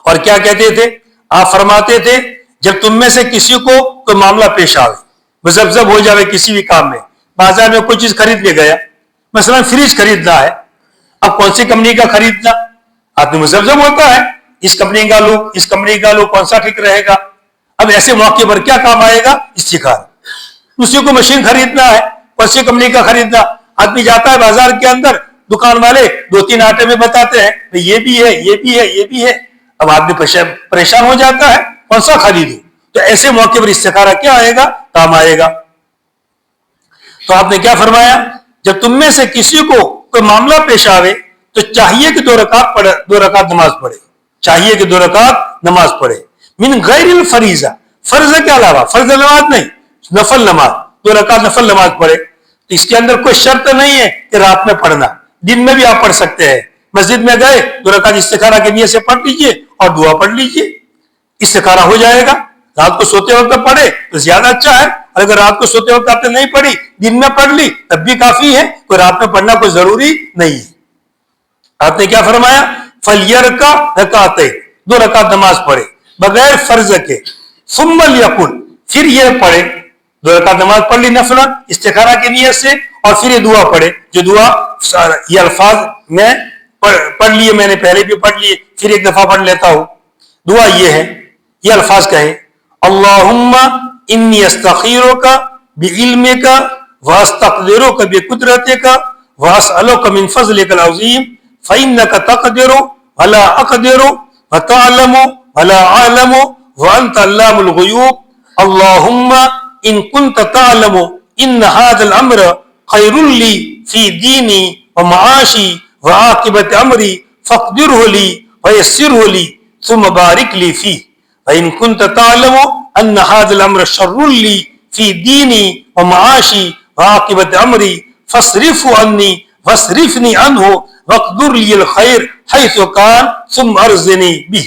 اور کیا کہتے تھے؟ آپ فرماتے تھے جب تم میں سے کسی کو کوئی معاملہ پیش آئے, مذبذب ہو جائے کسی بھی کام میں, بازار میں کوئی چیز خرید لے گیا, مثلا فریج خریدنا ہے, اب کون سی کمپنی کا خریدنا؟ آدمی مذبذب ہوتا ہے, اس کمپنی کا لو, اس کمپنی کا لو, کون سا ٹھیک رہے گا؟ اب ایسے موقع پر کیا کام آئے گا؟ استخارہ. دوسری کو مشین خریدنا ہے, کون سی کمپنی کا خریدنا؟ آدمی جاتا ہے بازار کے اندر, دکان والے 2-3 آٹے میں بتاتے ہیں یہ بھی ہے, یہ بھی ہے, یہ بھی ہے. اب آدمی پریشان ہو جاتا ہے کون سا خریدوں؟ تو ایسے موقع پر استخارہ کیا آئے گا؟ کام آئے گا. تو آپ نے کیا فرمایا؟ جب تم میں سے کسی کو کوئی معاملہ پیش آوے تو چاہیے کہ 2 رکعت نماز پڑھے, چاہیے کہ 2 رکعت نماز پڑھے. من غیر الفریضہ, فرض کے علاوہ, فرض نماز نہیں, نفل نماز, 2 رکعت نفل نماز پڑھے. تو اس کے اندر کوئی شرط نہیں ہے کہ رات میں پڑھنا, دن میں بھی آپ پڑھ سکتے ہیں. مسجد میں گئے 2 رکعت استخارہ کی نیت سے پڑھ لیجئے اور دعا پڑھ لیجئے, استخارہ ہو جائے گا. رات کو سوتے وقت پڑھے تو زیادہ اچھا ہے, اور اگر رات کو سوتے وقت آپ نے نہیں پڑھی, دن میں پڑھ لی تب بھی کافی ہے, کوئی رات میں پڑھنا کوئی ضروری نہیں ہے. آپ نے کیا فرمایا؟ فَلْيَرْكَعْ رَكَعَتَيْنِ, 2 رکعت نماز پڑھے بغیر فرض کے. ثُمَّ لْيَقُلْ, پھر یہ پڑھے, 2 رکعت نماز پڑھ لی نفلا استخارہ کی نیت سے, اور پھر یہ دعا پڑھے. جو دعا یہ الفاظ میں پڑھ لیے میں نے، پہلے بھی پڑھ لیے، پھر ایک دفعہ پڑھ لیتا ہوں. دعا یہ ہے، یہ الفاظ کہیں: اللہم انی استخیرک بعلمک واستقدرک بقدرتک واسألک من فضلک العظیم فإنک تقدر ولا اقدر وتعلم ولا اعلم وانت علام الغیوب. اللہم ان کنت تعلم ان هذا الامر خیر لی فی دینی ومعاشی وعاقبت امری فاقدره لی ویسره لی ثم بارک لی فیہ. وإن كنت تعلم أن هذا الأمر شر لي في ديني ومعاشي وعاقبة أمري فاصرفه عني واصرفني عنه واقدر لي الخير حيث كان ثم أرزني به.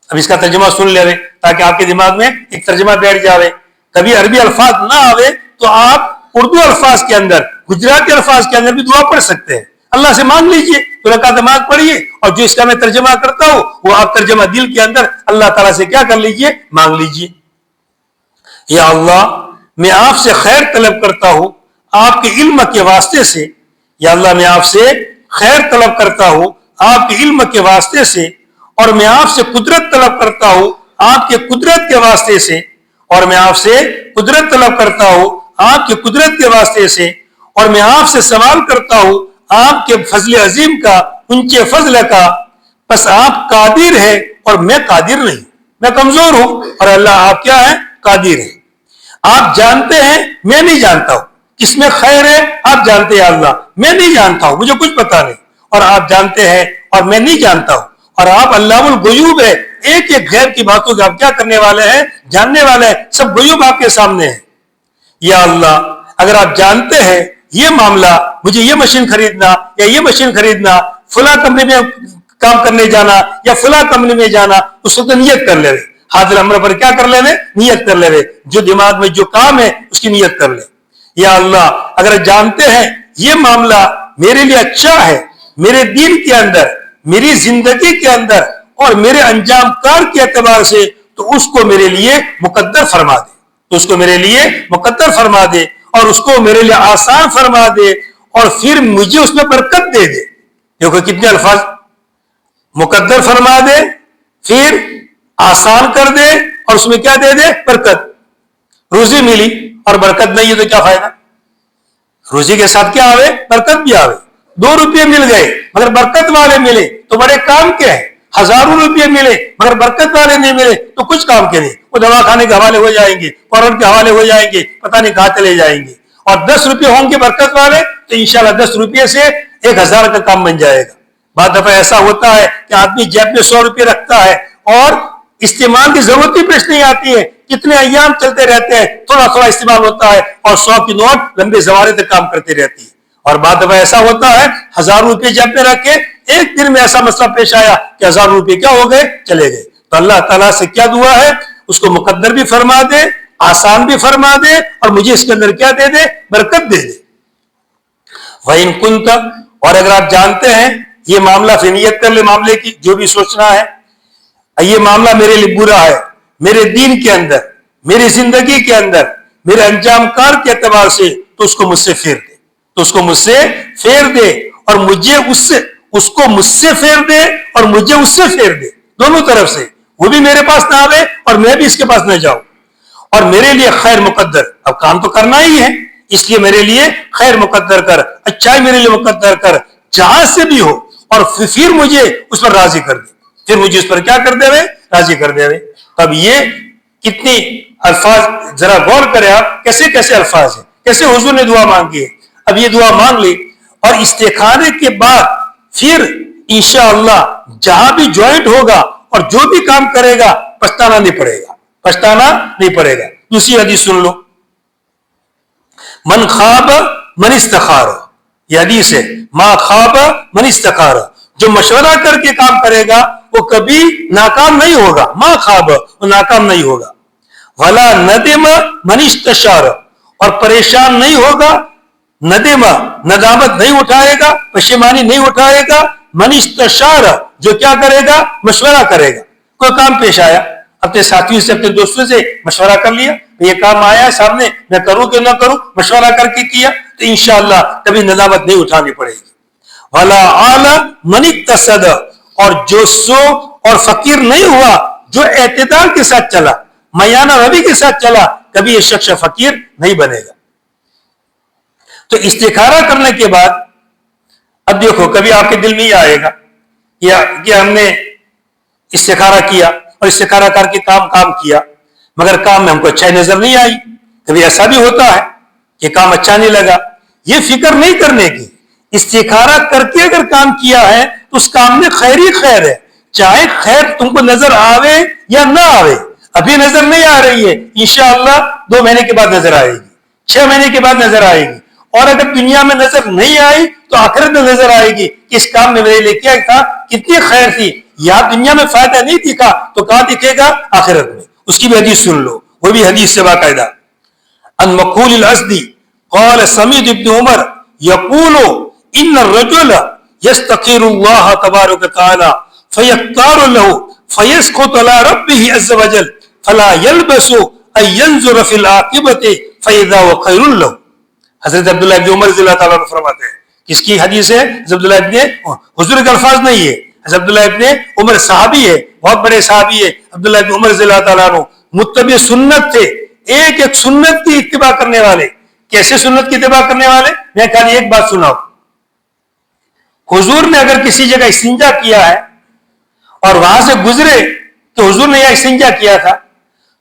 اب اس کا ترجمہ سن لے رہے تاکہ آپ کے دماغ میں ایک ترجمہ بیٹھ جاوے. کبھی عربی الفاظ نہ آوے تو آپ اردو الفاظ کے اندر، گجراتی الفاظ کے اندر بھی دعا پڑھ سکتے ہیں. اللہ سے مانگ لیجئے، تو رکعت دماغ پڑھیے، اور جو اس کا میں ترجمہ کرتا ہوں وہ آپ ترجمہ دل کے اندر اللہ تعالیٰ سے کیا کر لیجئے، مانگ لیجئے. یا اللہ میں آپ سے خیر طلب کرتا ہوں آپ کے علم کے واسطے سے. یا اللہ میں آپ سے خیر طلب کرتا ہوں آپ کے علم کے واسطے سے، اور میں آپ سے قدرت طلب کرتا ہوں آپ کے قدرت کے واسطے سے، اور میں آپ سے قدرت طلب کرتا ہوں آپ کے قدرت کے واسطے سے، اور میں آپ سے سوال کرتا ہوں آپ کے فضل عظیم کا، اونچے فضل کا. بس آپ قادر ہے اور میں قادر نہیں، میں کمزور ہوں، اور اللہ آپ کیا ہے، قادر ہے. آپ جانتے ہیں میں نہیں جانتا ہوں، کس میں خیر ہے آپ جانتے ہیں اللہ، میں نہیں جانتا ہوں، مجھے کچھ پتا نہیں، اور آپ جانتے ہیں اور میں نہیں جانتا ہوں. اور آپ علام الغیوب ہے، ایک ایک غیب کی باتوں کو آپ کیا کرنے والے ہیں، جاننے والے ہیں. سب غیوب آپ کے سامنے ہے. یا اللہ اگر آپ جانتے ہیں یہ معاملہ، مجھے یہ مشین خریدنا یا یہ مشین خریدنا، فلاں کمپنی میں کام کرنے جانا یا فلاں کمپنی میں جانا، اس وقت نیت کر لے رہے، حاضر امر پر کیا کر لے رہے، نیت کر لے رہے، جو دماغ میں جو کام ہے اس کی نیت کر لے. یا اللہ اگر جانتے ہیں یہ معاملہ میرے لیے اچھا ہے، میرے دین کے اندر، میری زندگی کے اندر اور میرے انجام کار کے اعتبار سے، تو اس کو میرے لیے مقدر فرما دے، تو اس کو میرے لیے مقدر فرما دے، اور اس کو میرے لیے آسان فرما دے، اور پھر مجھے اس میں برکت دے دے. دیکھو کتنے الفاظ، مقدر فرما دے، پھر آسان کر دے، اور اس میں کیا دے دے، برکت. روزی ملی اور برکت نہیں ہے تو کیا فائدہ. روزی کے ساتھ کیا آوے، برکت بھی آوے. 2 روپے مل گئے مگر برکت والے ملے تو بڑے کام کے ہیں. ہزاروں روپے ملے مگر برکت والے نہیں ملے تو کچھ کام کے نہیں. وہ دوا کھانے کے حوالے ہو جائیں گے، فوراً کے حوالے ہو جائیں گے، پتہ نہیں کہاں چلے جائیں گے. اور 10 روپے ہوں گے برکت والے تو انشاءاللہ 10 روپے سے 1000 کا کام بن جائے گا. بعض دفعہ ایسا ہوتا ہے کہ آدمی جیب میں 100 روپے رکھتا ہے اور استعمال کی ضرورت ہی پیش نہیں آتی ہے، کتنے ایام چلتے رہتے ہیں، تھوڑا تھوڑا استعمال ہوتا ہے اور 100 کی نوٹ لمبے زمانے تک کام کرتے رہتی ہے. اور بعض دفعہ ایسا ہوتا ہے 1000 روپے جیب میں رکھے، ایک دن میں ایسا مسئلہ پیش آیا کہ 1000 روپے کیا ہو گئے، چلے گئے. تو اللہ تعالیٰ سے کیا دعا ہے، اس کو مقدر بھی فرما دے، آسان بھی فرما دے، اور مجھے اس کے اندر کیا دے دے، برکت دے دے. وَإِن كُنْتَ، اور اگر آپ جانتے ہیں یہ معاملہ، پھر نیت کر لے معاملے کی جو بھی سوچنا ہے، یہ معاملہ میرے لیے برا ہے، میرے دین کے اندر، میری زندگی کے اندر، میرے انجام کار کے اعتبار سے، تو اس کو مجھ سے پھیر دے، تو اس کو مجھ سے پھیر دے، اور مجھے اس کو مجھ سے پھیر دے اور مجھے اس سے پھیر دے، دونوں طرف سے. وہ بھی میرے پاس نہ آوے اور میں بھی اس کے پاس نہ جاؤں. اور میرے لیے خیر مقدر، اب کام تو کرنا ہی ہے، اس لیے میرے لیے خیر مقدر کر، اچھائی میرے لیے مقدر کر، جہاں سے بھی ہو، اور پھر مجھے اس پر راضی کر دے، پھر مجھے اس پر کیا کر دے، راضی کر دے. تب یہ کتنی الفاظ، ذرا غور کریں آپ، کیسے کیسے الفاظ ہیں، کیسے حضور نے دعا مانگی ہے. اب یہ دعا مانگ لی اور استخارے کے بعد پھر انشاءاللہ جہاں بھی جوائنٹ ہوگا اور جو بھی کام کرے گا پچھتانا نہیں پڑے گا، پچھتانا نہیں پڑے گا. دوسری حدیث سن لو، من خواب من استخار، یہ حدیث ہے، ما خواب من استخار، جو مشورہ کر کے کام کرے گا وہ کبھی ناکام نہیں ہوگا. ما خواب، وہ ناکام نہیں ہوگا. ولا ندم من استشار، اور پریشان نہیں ہوگا، ندم ندامت نہیں اٹھائے گا، پشیمانی نہیں اٹھائے گا. من استشار، جو کیا کرے گا، مشورہ کرے گا. کوئی کام پیش آیا، اپنے ساتھیوں سے، اپنے دوستوں سے مشورہ کر لیا، یہ کام آیا ہے سامنے، میں کروں کہ نہ کروں، مشورہ کر کے کیا تو انشاءاللہ کبھی ندامت نہیں اٹھانی پڑے گی. ولا آل من اقتصد، اور جو سو اور فقیر نہیں ہوا جو اعتدال کے ساتھ چلا، میانہ روی کے ساتھ چلا، کبھی یہ شخص فقیر نہیں بنے گا۔ تو استخارہ کرنے کے بعد اب دیکھو کبھی آپ کے دل میں یہ آئے گا کہ ہم نے استخارہ کیا اور استخارہ کر کے کام کیا مگر کام میں ہم کو اچھائی نظر نہیں آئی۔ کبھی ایسا بھی ہوتا ہے کہ کام اچھا نہیں لگا، یہ فکر نہیں کرنے کی، استخارہ کر کے اگر کام کیا ہے تو اس کام میں خیر ہی خیر ہے، چاہے خیر تم کو نظر آوے یا نہ آوے۔ ابھی نظر نہیں آ رہی ہے، انشاءاللہ 2 مہینے کے بعد نظر آئے گی، 6 مہینے کے بعد نظر آئے گی، اور اگر دنیا میں نظر نہیں آئی تو آخرت میں نظر آئے گی کہ اس کام میں میرے لیے کیا تھا، کتنی خیر تھی۔ یا دنیا میں فائدہ نہیں دکھا تو کہاں دکھے گا؟ آخرت میں۔ اس کی بھی حدیث سن لو، وہ بھی حدیث سے باقاعدہ۔ ان مقول الاسدی قال سمعت ابن عمر يقول ان الرجل يستخير الله تبارك وتعالى فيختار له فيسقط على ربه عز وجل فلا يلبس ان ينظر في العاقبه فاذا هو خير له۔ حضرت عبداللہ ابن عمر رضی اللہ تعالیٰ عنہ فرماتے ہیں، کس کی حدیث ہے؟ عبداللہ ابن حضور کے الفاظ نہیں ہے، عبداللہ ابن عمر صحابی ہے، بہت بڑے صحابی ہے عبداللہ ابن عمر رضی اللہ تعالیٰ عنہ، متبع سنت تھے، ایک سنت کی اتباع کرنے والے۔ کیسے سنت کی اتباع کرنے والے؟ میں خالی ایک بات سناؤ، حضور نے اگر کسی جگہ استنجا کیا ہے اور وہاں سے گزرے تو حضور نے یہاں استنجا کیا تھا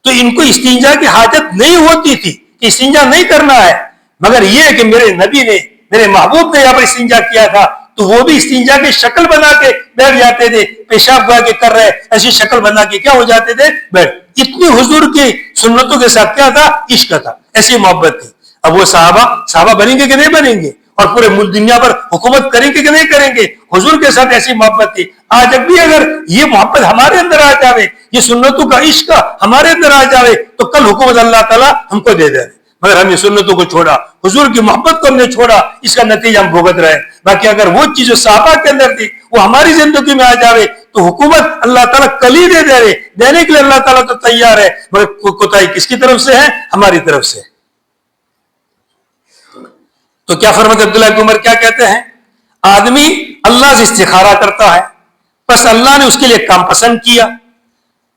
تو ان کو استنجا کی حاجت نہیں ہوتی تھی کہ استنجا نہیں کرنا ہے، مگر یہ کہ میرے نبی نے، میرے محبوب نے یہاں پر استنجا کیا تھا تو وہ بھی استنجا کی شکل بنا کے بیٹھ جاتے تھے، پیشاب ہوا کے کر رہے ایسی شکل بنا کے کیا ہو جاتے تھے؟ بیٹھ۔ اتنی حضور کی سنتوں کے ساتھ کیا تھا؟ عشق تھا، ایسی محبت تھی۔ اب وہ صحابہ بنیں گے کہ نہیں بنیں گے، اور پورے ملک دنیا پر حکومت کریں گے کہ نہیں کریں گے؟ حضور کے ساتھ ایسی محبت تھی۔ آج بھی اگر یہ محبت ہمارے اندر آ جاوے، یہ سنتوں کا عشق ہمارے اندر آ جاوے تو کل حکومت اللہ تعالیٰ ہم کو دے دے، مگر ہم نے سنتوں کو چھوڑا، حضور کی محبت کو ہم نے چھوڑا، اس کا نتیجہ ہم بھگت رہے۔ باقی اگر وہ چیز جو صحابہ کے اندر تھی وہ ہماری زندگی میں آ جاوے تو حکومت اللہ تعالیٰ کل ہی دے رہے، دینے کے لیے اللہ تعالیٰ تو تیار ہے، مگر کوتاہی کس کی طرف سے ہے؟ ہماری طرف سے۔ تو کیا فرماتے عبداللہ ابن عمر کیا کہتے ہیں؟ آدمی اللہ سے استخارہ کرتا ہے، بس اللہ نے اس کے لیے کام پسند کیا،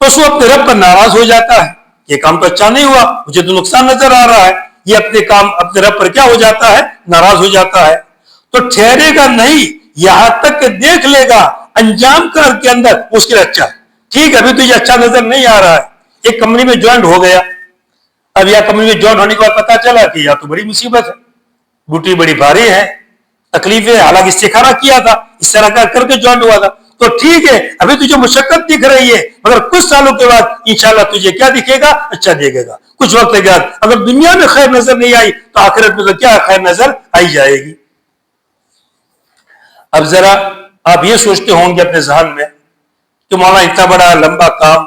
بس وہ اپنے رب پر ناراض ہو جاتا ہے، یہ کام تو اچھا نہیں ہوا، مجھے تو نقصان نظر آ رہا ہے، یہ اپنے رب پر کیا ہو جاتا ہے؟ ناراض ہو جاتا ہے، تو ٹھہرے گا نہیں یہاں تک کہ دیکھ لے گا انجام کار کے اندر اس کے لیے اچھا ہے۔ ٹھیک ہے، ابھی تو یہ اچھا نظر نہیں آ رہا ہے، ایک کمپنی میں جوائنٹ ہو گیا، اب یہ کمپنی میں جوائنٹ ہونے کے بعد پتا چلا کہ یا تو بڑی مصیبت ہے، ڈیوٹی بڑی بھاری ہے، تکلیف ہے، حالانکہ استخارہ کیا تھا، اس طرح کر کے جوائنٹ ہوا تھا، تو ٹھیک ہے ابھی تجھے مشقت دکھ رہی ہے مگر کچھ سالوں کے بعد انشاءاللہ تجھے کیا دکھے گا؟ اچھا دکھے گا۔ کچھ وقت کے بعد اگر دنیا میں خیر نظر نہیں آئی تو آخرت میں تو کیا خیر نظر آئی جائے گی۔ اب ذرا آپ یہ سوچتے ہوں گے اپنے ذہن میں کہ مولانا اتنا بڑا لمبا کام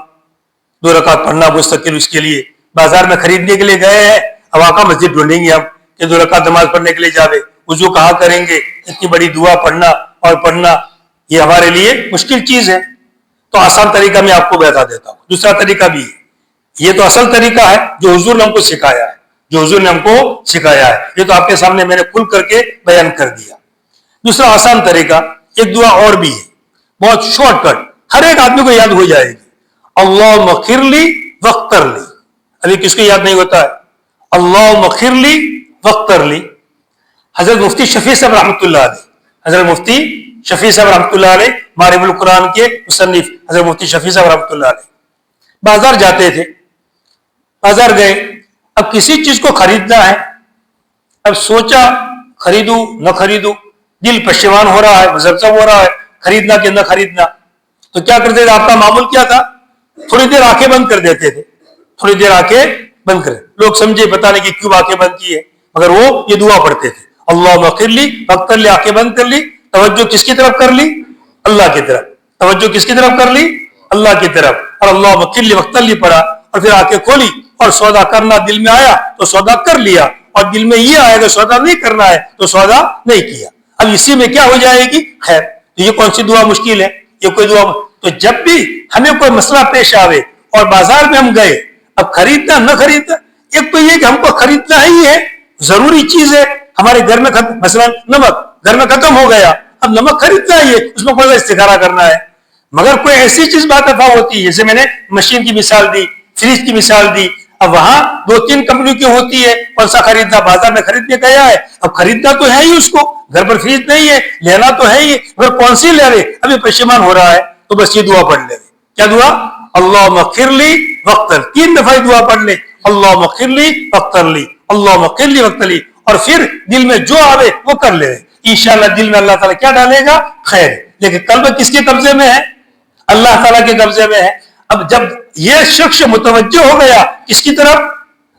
2 رکعت پڑھنا مستقل، اس کے لیے بازار میں خریدنے کے لیے گئے ہیں، اب آقا مسجد ڈھونڈیں گے ہم کہ 2 رکعت نماز پڑھنے کے لیے جاوے، وضو کہاں کریں گے، اتنی بڑی دعا پڑھنا یہ ہمارے لیے مشکل چیز ہے۔ تو آسان طریقہ میں آپ کو بتا دیتا ہوں، دوسرا طریقہ بھی ہے، یہ تو اصل طریقہ ہے جو حضور نے ہم کو سکھایا ہے، یہ تو آپ کے سامنے میں نے کھل کر کے بیان کر دیا۔ دوسرا آسان طریقہ، ایک دعا اور بھی ہے، بہت شارٹ کٹ، ہر ایک آدمی کو یاد ہو جائے گی، اللہم اغفر لی واغفر لی۔ ابھی کس کو یاد نہیں ہوتا ہے؟ اللہم اغفر لی واغفر لی۔ حضرت مفتی شفیع صاحب رحمۃ اللہ علیہ، معرب القرآن کے مصنف حضرت مفتی شفیع صاحب رحمۃ اللہ علیہ بازار جاتے تھے، بازار گئے، اب کسی چیز کو خریدنا ہے، اب سوچا خریدوں نہ خریدوں، دل پشیمان ہو رہا ہے، مزبزب ہو رہا ہے، خریدنا کہ نہ خریدنا، تو کیا کرتے تھے؟ آپ کا معمول کیا تھا؟ تھوڑی دیر آنکھیں بند کر دیتے تھے، تھوڑی دیر آنکھیں بند کر، لوگ سمجھے پتہ نہیں کہ کیوں آنکھیں بند کی ہے، مگر وہ یہ دعا پڑھتے تھے، اللہم اغفر لی واغفر لی، آنکھیں بند کر لی، توجہ کس کی طرف کر لی؟ اللہ کی طرف، توجہ کس کی طرف کر لی؟ اللہ کی طرف، اور اللہم اغفر لی واغفر لی پڑھا، اور پھر آنکھیں کھولی اور سودا کرنا دل میں آیا تو سودا کر لیا، اور دل میں یہ آئے گا سودا نہیں کرنا ہے تو سودا نہیں کیا، اب اسی میں کیا ہو جائے گی؟ خیر۔ تو یہ کون سی دعا مشکل ہے؟ یہ کوئی دعا؟ تو جب بھی ہمیں کوئی مسئلہ پیش آوے اور بازار میں ہم گئے، اب خریدنا نہ خریدنا، ایک تو یہ کہ ہم کو خریدنا ہی ہے، ضروری چیز ہے، ہمارے گھر میں مثلا نمک گھر میں ختم ہو گیا، اب نمک خریدنا ہی ہے، اس میں کون سا استخارہ کرنا ہے؟ مگر کوئی ایسی چیز بات دفع ہوتی ہے، جیسے میں نے مشین کی مثال دی، فریج کی مثال دی، اب وہاں 2-3 کمپنی کی ہوتی ہے، کون سا خریدنا؟ بازار میں خریدنے گیا ہے، اب خریدنا تو ہے ہی اس کو، گھر پر فریج نہیں ہے، لینا تو ہے ہی، مگر کون سی لے رہے؟ ابھی پشیمان ہو رہا ہے، تو بس یہ دعا پڑھ لے۔ کیا دعا؟ اللہم اغفر لی واغفر، 3 دفعہ دعا پڑھ لے، اللہم اغفر لی واغفر لی، اللہم اغفر لی واغفر لی، اور پھر دل میں جو آوے وہ کر لے۔ انشاءاللہ دل میں اللہ تعالیٰ کیا ڈالے گا؟ خیر۔ لیکن قلب کس کے قبضے میں ہے؟ اللہ تعالیٰ کے قبضے میں ہے۔ اب جب یہ شخص متوجہ ہو گیا کس کی طرف؟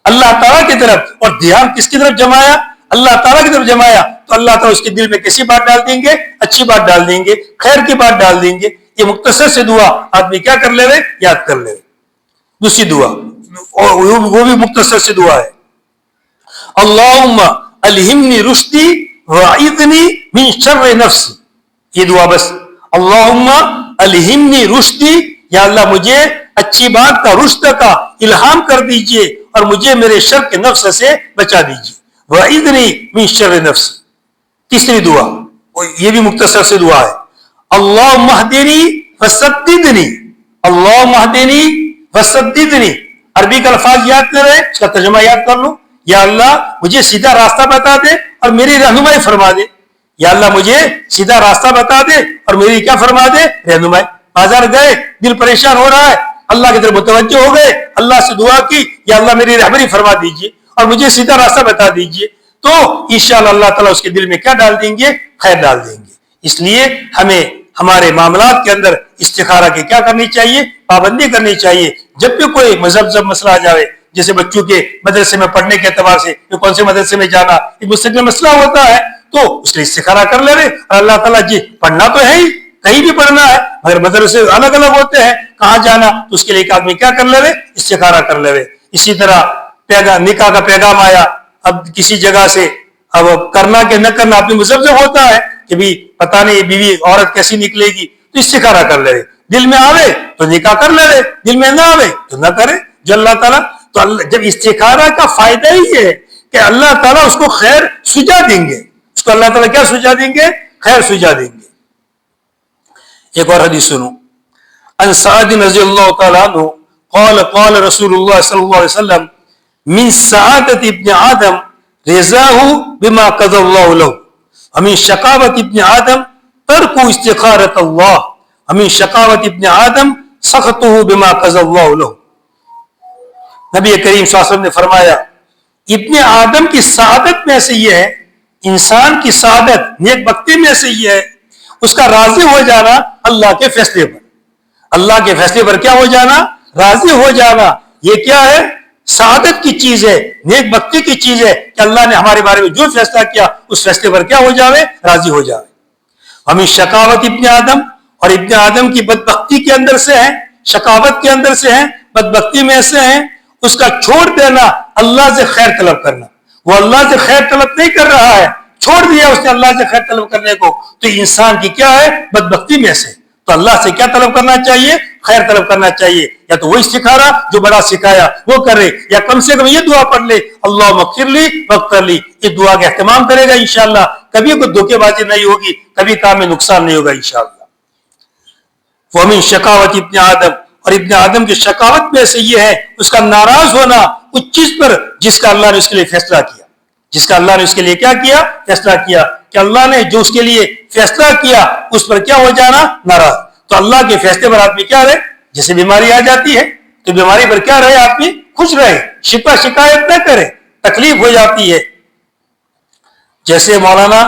اللہ تعالیٰ کی طرف، اور دھیان کس کی طرف جمایا؟ اللہ تعالیٰ کی طرف جمایا، تو اللہ تعالیٰ اس کے دل میں کیسی بات ڈال دیں گے؟ اچھی بات ڈال دیں گے، خیر کی بات ڈال دیں گے۔ یہ مختصر سے دعا آدمی کیا کر لے رہے؟ یاد کر لے۔ دوسری دعا، اور وہ بھی مختصر سے دعا ہے، اللہم الہمنی رشدی وعیذنی من شر نفسی۔ یہ دعا بس، اللہم الہمنی رشدی، یا اللہ مجھے اچھی بات کا، رشد کا الہام کر دیجئے، اور مجھے میرے شر کے نفس سے بچا دیجئے، وعیذنی من شر نفسی۔ تیسری دعا، یہ بھی مختصر سے دعا ہے، اللہم اہدنی فسددنی، اللہم اہدنی فسددنی۔ عربی کا الفاظ یاد کر رہے، اس کا ترجمہ یاد کر لو، یا اللہ مجھے سیدھا راستہ بتا دے اور میری رہنمائی فرما دے، یا اللہ مجھے سیدھا راستہ بتا دے اور میری کیا فرما دے؟ رہنمائی۔ بازار گئے، دل پریشان ہو رہا ہے، اللہ کی طرف متوجہ ہو گئے، اللہ سے دعا کی، یا اللہ میری رہبری فرما دیجئے اور مجھے سیدھا راستہ بتا دیجئے، تو انشاءاللہ اللہ تعالیٰ اس کے دل میں کیا ڈال دیں گے؟ خیر ڈال دیں گے۔ اس لیے ہمیں ہمارے معاملات کے اندر استخارہ کی کیا کرنی چاہیے؟ پابندی کرنی چاہیے۔ جب بھی کوئی مذہب مسئلہ آ جائے، جیسے بچوں کے مدرسے میں پڑھنے کے اعتبار سے کون سے مدرسے میں جانا، ایک مستقل مسئلہ ہوتا ہے، تو اس لیے استخارہ کر لے رہے، اور اللہ تعالیٰ جی پڑھنا تو ہے ہی، کہیں بھی پڑھنا ہے، مگر مدرسے الگ الگ ہوتے ہیں، کہاں جانا، تو اس کے لیے ایک آدمی کیا کر لے رہے؟ استخارہ کر لے رہے۔ اسی طرح نکاح کا پیغام آیا، اب کسی جگہ سے، اب کرنا کہ نہ کرنا اپنی مذہب ہوتا ہے کہ بھی پتہ نہیں بیوی عورت کیسی نکلے گی، تو استخارہ کر لے رہے، دل میں آوے تو نکاح کر لے رہے، دل میں نہ آوے تو نہ کرے، جو اللہ تعالیٰ، تو جب استخارہ کا فائدہ ہی ہے کہ اللہ تعالیٰ اس کو خیر سجا دیں گے، اس کو اللہ تعالیٰ کیا سجا دیں گے؟ خیر سجا دیں گے۔ ایک اور حدیث سنو، ان سعد رضی اللہ تعالیٰ عنہ قال قال رسول اللہ صلی اللہ علیہ وسلم من سعادت ابن آدم رضاہ بما قضى اللہ له، ومن شقاوت ابن آدم ترک استخارت اللہ، ومن شقاوت ابن آدم سخطہ بما قضى اللہ له۔ نبی کریم صلی اللہ علیہ وسلم نے فرمایا، ابن آدم کی سعادت میں سے یہ ہے، انسان کی سعادت نیک بختی میں سے یہ ہے، اس کا راضی ہو جانا اللہ کے فیصلے پر، اللہ کے فیصلے پر کیا ہو جانا؟ راضی ہو جانا۔ یہ کیا ہے؟ سعادت کی چیز ہے، نیک بختی کی چیز ہے کہ اللہ نے ہمارے بارے میں جو فیصلہ کیا اس فیصلے پر کیا ہو جاوے؟ راضی ہو جاوے۔ ہمیں شقاوت ابن آدم، اور ابن آدم کی بدبختی کے اندر سے ہے، شقاوت کے اندر سے ہے، بدبختی میں سے ہے، اس کا چھوڑ دینا اللہ سے خیر طلب کرنا۔ وہ اللہ سے خیر طلب نہیں کر رہا ہے، چھوڑ دیا اس نے اللہ سے خیر طلب کرنے کو، تو انسان کی کیا ہے؟ بدبختی میں سے۔ تو اللہ سے کیا طلب کرنا چاہیے؟ خیر طلب کرنا چاہیے۔ یا تو وہی سکھایا جو بڑا سکھایا وہ کرے، یا کم سے کم یہ دعا پڑھ لے، اللہم اغفر لی واغفر لی۔ اس دعا کا اہتمام کرے گا انشاءاللہ، کبھی کوئی دھوکے بازی نہیں ہوگی، کبھی کام میں نقصان نہیں ہوگا انشاءاللہ۔ وَمِن شقاوت ابن آدم، اور ابن آدم کی شقاوت میں سے یہ ہے اس کا ناراض ہونا اس چیز پر جس کا اللہ نے اس کے لیے فیصلہ کیا، جس کا اللہ نے اس کے لیے کیا کیا؟ فیصلہ کیا، کہ اللہ نے جو اس کے لیے فیصلہ کیا اس پر کیا ہو جانا؟ ناراض۔ تو اللہ کے فیصلے پر آدمی کیا رہے؟ جیسے بیماری آ جاتی ہے تو بیماری پر کیا رہے؟ آدمی خوش رہے، شکوہ شکایت نہ کرے، تکلیف ہو جاتی ہے۔ جیسے مولانا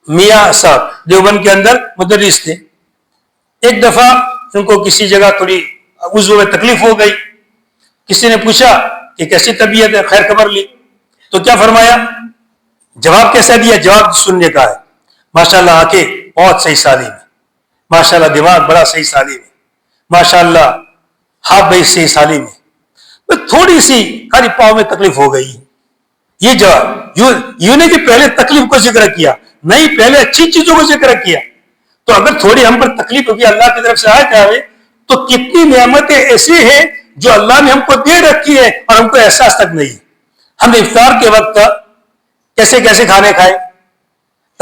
میاں صاحب دیوبند کے اندر مدرس تھے، ایک دفعہ ان کو کسی جگہ تھوڑی عضو میں تکلیف ہو گئی، کسی نے پوچھا کہ کیسی طبیعت ہے، خیر خبر لی، تو کیا فرمایا؟ جواب کیسا دیا؟ جواب سننے کا ہے، ماشاءاللہ آنکھیں بہت صحیح سالم ہے، ماشاءاللہ دماغ بڑا صحیح سالم ہے، ماشاءاللہ ہاتھ بھی صحیح سالم ہے، تھوڑی سی خالی پاؤں میں تکلیف ہو گئی۔ یہ جواب یوں نہیں کہ پہلے تکلیف کو ذکر کیا، نہیں، پہلے اچھی چیزوں کو ذکر کیا۔ تو اگر تھوڑی ہم پر تکلیف ہوگی اللہ کی طرف سے آ جائے تو کتنی نعمتیں ایسی ہیں جو اللہ نے ہم کو دے رکھی ہے اور ہم کو احساس تک نہیں ہے۔ ہم افطار کے وقت کیسے کیسے کھانے کھائے،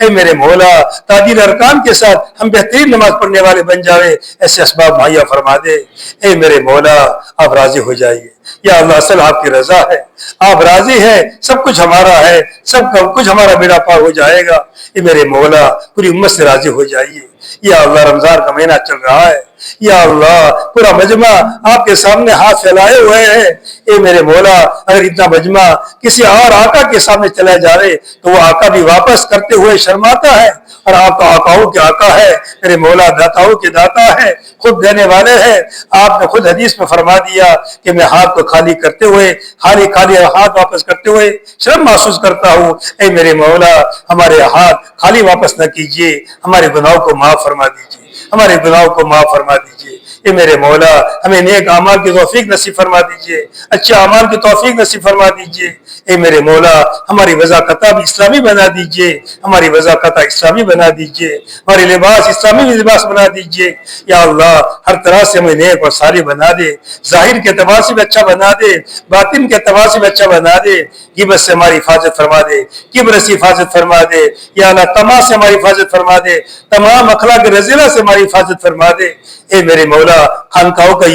اے میرے مولا تعدیل ارکان کے ساتھ ہم بہترین نماز پڑھنے والے بن جاوے ایسے اسباب مہیا فرما دے. اے میرے مولا آپ راضی ہو جائیے. یا اللہ اصل آپ کی رضا ہے, آپ راضی ہیں, سب کچھ ہمارا ہے, سب کچھ ہمارا بیڑا پار ہو جائے گا. اے میرے مولا پوری امت سے راضی ہو جائیے. یا اللہ رمضان کا مہینہ چل رہا ہے, یا اللہ پورا مجمع آپ کے سامنے ہاتھ پھیلائے ہوئے ہیں. اے میرے مولا اگر اتنا مجمع کسی اور آقا کے سامنے چلا جائے تو وہ آقا بھی واپس کرتے ہوئے شرماتا ہے, اور آپ کا آقاؤں کے آقا ہے, میرے مولا داتاؤں کے داتا ہے, خود دینے والے ہیں. آپ نے خود حدیث میں فرما دیا کہ میں ہاتھ کو خالی کرتے ہوئے خالی ہاتھ واپس کرتے ہوئے شرم محسوس کرتا ہوں. اے میرے مولا ہمارے ہاتھ خالی واپس نہ کیجیے, ہمارے گناہوں کو معاف فرما دیجیے, ہمارے گناہوں کو معاف فرما دیجیے. اے میرے مولا ہمیں نیک اعمال کی توفیق نصیب فرما دیجیے, اچھے اعمال کی توفیق نصیب فرما دیجیے. اے میرے مولا ہماری وضاقت بھی اسلامی بنا دیجیے, ہماری وضاقت اسلامی بنا دیجیے, ہماری لباس اسلامی لباس بنا دیجیے. یا اللہ ہر طرح سے ہمیں نیک اور صالح بنا دے, ظاہر کے اعتبار سے بھی اچھا بنا دے, باطن کے اعتبار سے بھی اچھا بنا دے. غیبت سے ہماری حفاظت فرما دے, کبر سے حفاظت فرما دے. یا اللہ طمع سے ہماری حفاظت فرما دے, تمام اخلاق رذیلہ سے ہماری حفاظت فرما دے. اے میرے مولا خانقاہوں کا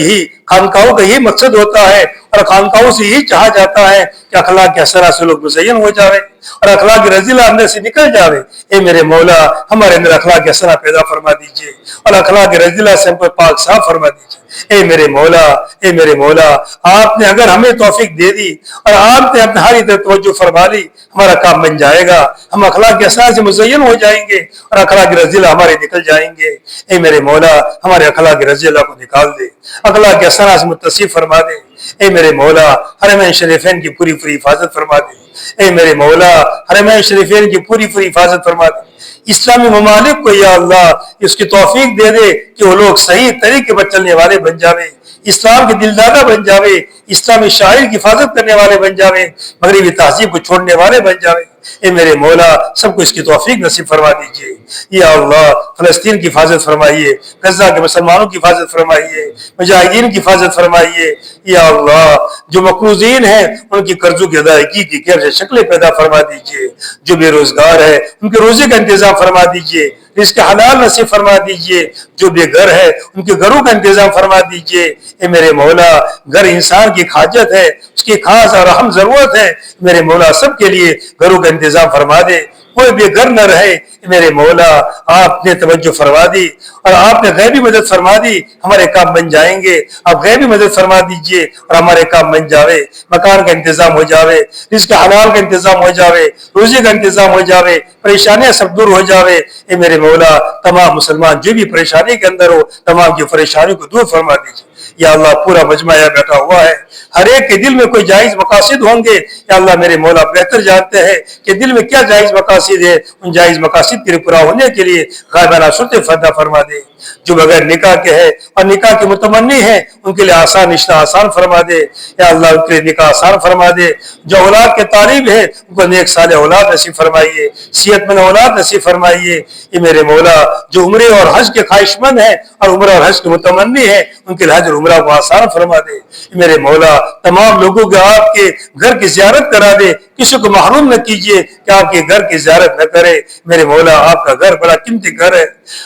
یہی مقصد ہوتا ہے, اور خانقاہوں سے یہی چاہا جاتا ہے کہ اخلاق کے اثرات سے لوگ مزین ہو جاوے اور اخلاق رذیلہ اندر سے نکل جاوے. اے میرے مولا ہمارے اندر اخلاق کے اثرات پیدا فرما دیجیے, اور اخلاق رذیلہ سے ہم کو پاک صاف فرما دیجیے. اے میرے مولا آپ نے اگر ہمیں توفیق دے دی اور آپ نے ہماری طرف توجہ فرما لی, ہمارا کام بن جائے گا, ہم اخلاق کے اثرات سے مزین ہو جائیں گے اور اخلاق رذیلہ ہمارے نکل جائیں گے. اے میرے مولا ہمارے اخلاق رذیلہ کو نکال دے, اخلاق کے اثرات سے متصف فرما دے. اے میرے مولا حرمین شریفین کی پوری حفاظت فرما دے. اے میرے مولا حرمین شریفین کی پوری حفاظت فرما دے. اسلامی ممالک کو یا اللہ اس کی توفیق دے دے کہ وہ لوگ صحیح طریقے پر چلنے والے بن جاوے, اسلام کے دلدادہ بن جاوے, اسلامی شاعر کی حفاظت کرنے والے بن جاوے, مغربی تہذیب کو چھوڑنے والے بن جاوے. اے میرے مولا سب کو اس کی توفیق نصیب فرما دیجیے. یا اللہ فلسطین کی حفاظت فرمائیے, غزہ کے مسلمانوں کی حفاظت فرمائیے, مجاہدین کی حفاظت فرمائیے. یا اللہ جو مقروضین ہیں ان کی قرضوں کی ادائیگی کی کیفیت شکلیں پیدا فرما دیجیے, جو بے روزگار ہے ان کے روزے کا انتظام فرما دیجیے, رزق حلال نصیب فرما دیجیے, جو بے گھر ہے ان کے گھروں کا انتظام فرما دیجیے. اے میرے مولا گھر انسان کی حاجت ہے, اس کی خاص اور اہم ضرورت ہے. میرے مولا سب کے لیے گھروں کا انتظام فرما دے, کوئی بے گھر نہ رہے. میرے مولا آپ نے توجہ فرما دی اور آپ نے غیبی مدد فرما دی, ہمارے کام بن جائیں گے. آپ غیبی مدد فرما دیجئے اور ہمارے کام بن جاوے, مکان کا انتظام ہو جاوے, رزق حلال کا انتظام ہو جاوے, روزی کا انتظام ہو جاوے, پریشانیاں سب دور ہو جاوے. اے میرے مولا تمام مسلمان جو بھی پریشانی کے اندر ہو تمام کی پریشانی کو دور فرما دیجیے. یا اللہ پورا مجمع یہاں بیٹھا ہوا ہے, ہر ایک کے دل میں کوئی جائز مقاصد ہوں گے. یا اللہ میرے مولا بہتر جانتے ہیں کہ دل میں کیا جائز مقاصد ہے, ان جائز مقاصد کے پورا ہونے کے لیے غائبانہ صورت فائدہ فرما دے. جو بغیر نکاح کے ہے اور نکاح کے متمنی ہیں ان کے لیے آسان رشتہ آسان فرما دے. یا اللہ ان کے لیے نکاح آسان فرما دے. جو اولاد کے طالب ہے ان کو نیک صالح اولاد نصیب فرمائیے, صحت مند اولاد نصیب فرمائیے. یہ میرے مولا جو عمرے اور حج کے خواہش مند ہیں اور عمرہ اور حج کے متمنی ہیں ان کے لیے حج اور عمرہ کو آسان فرما دے. میرے مولا تمام لوگوں کو آپ کے گھر کی زیارت کرا دے, کسی کو محروم نہ کیجیے کہ آپ کے گھر کی زیارت نہ کرے. میرے مولا آپ کا گھر بڑا قیمتی گھر ہے,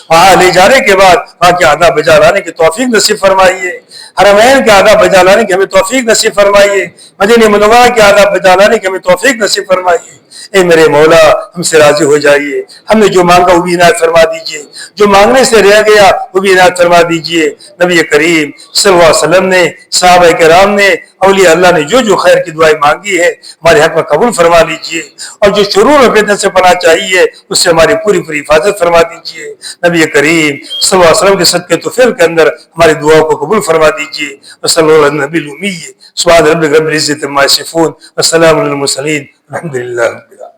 وہاں لے جانے کے بعد وہاں کے آداب بجا لانے کی توفیق نصیب فرمائیے. حرمین کے آداب بجا لانے کی ہمیں توفیق نصیب فرمائیے. مدینہ منورہ کے آداب بجا لانے کی ہمیں توفیق نصیب فرمائیے. اے میرے مولا ہم سے راضی ہو جائیے, ہم نے جو مانگا وہ بھی عنایت فرما دیجیے, جو مانگنے سے رہ گیا وہ بھی عنایت فرما دیجیے. نبی کریم صلی اللہ علیہ وسلم نے, صحابہ کرام نے, اولیاء اللہ نے جو خیر کی دعائیں مانگی ہے ہمارے حق میں قبول فرما لیجیے, اور جو شرور اور فتنہ سے پناہ چاہیے اس سے ہماری پوری حفاظت فرما دیجیے. نبی کریم صلی اللہ علیہ وسلم کے صدقے توفیل کے اندر ہماری دعاؤں کو قبول فرما دیجیے. صلی اللہ علیہ نبی الامی, سبحان ربک رب العزۃ عما یصفون, والسلام علی المرسلین, الحمد للہ رب العالمین.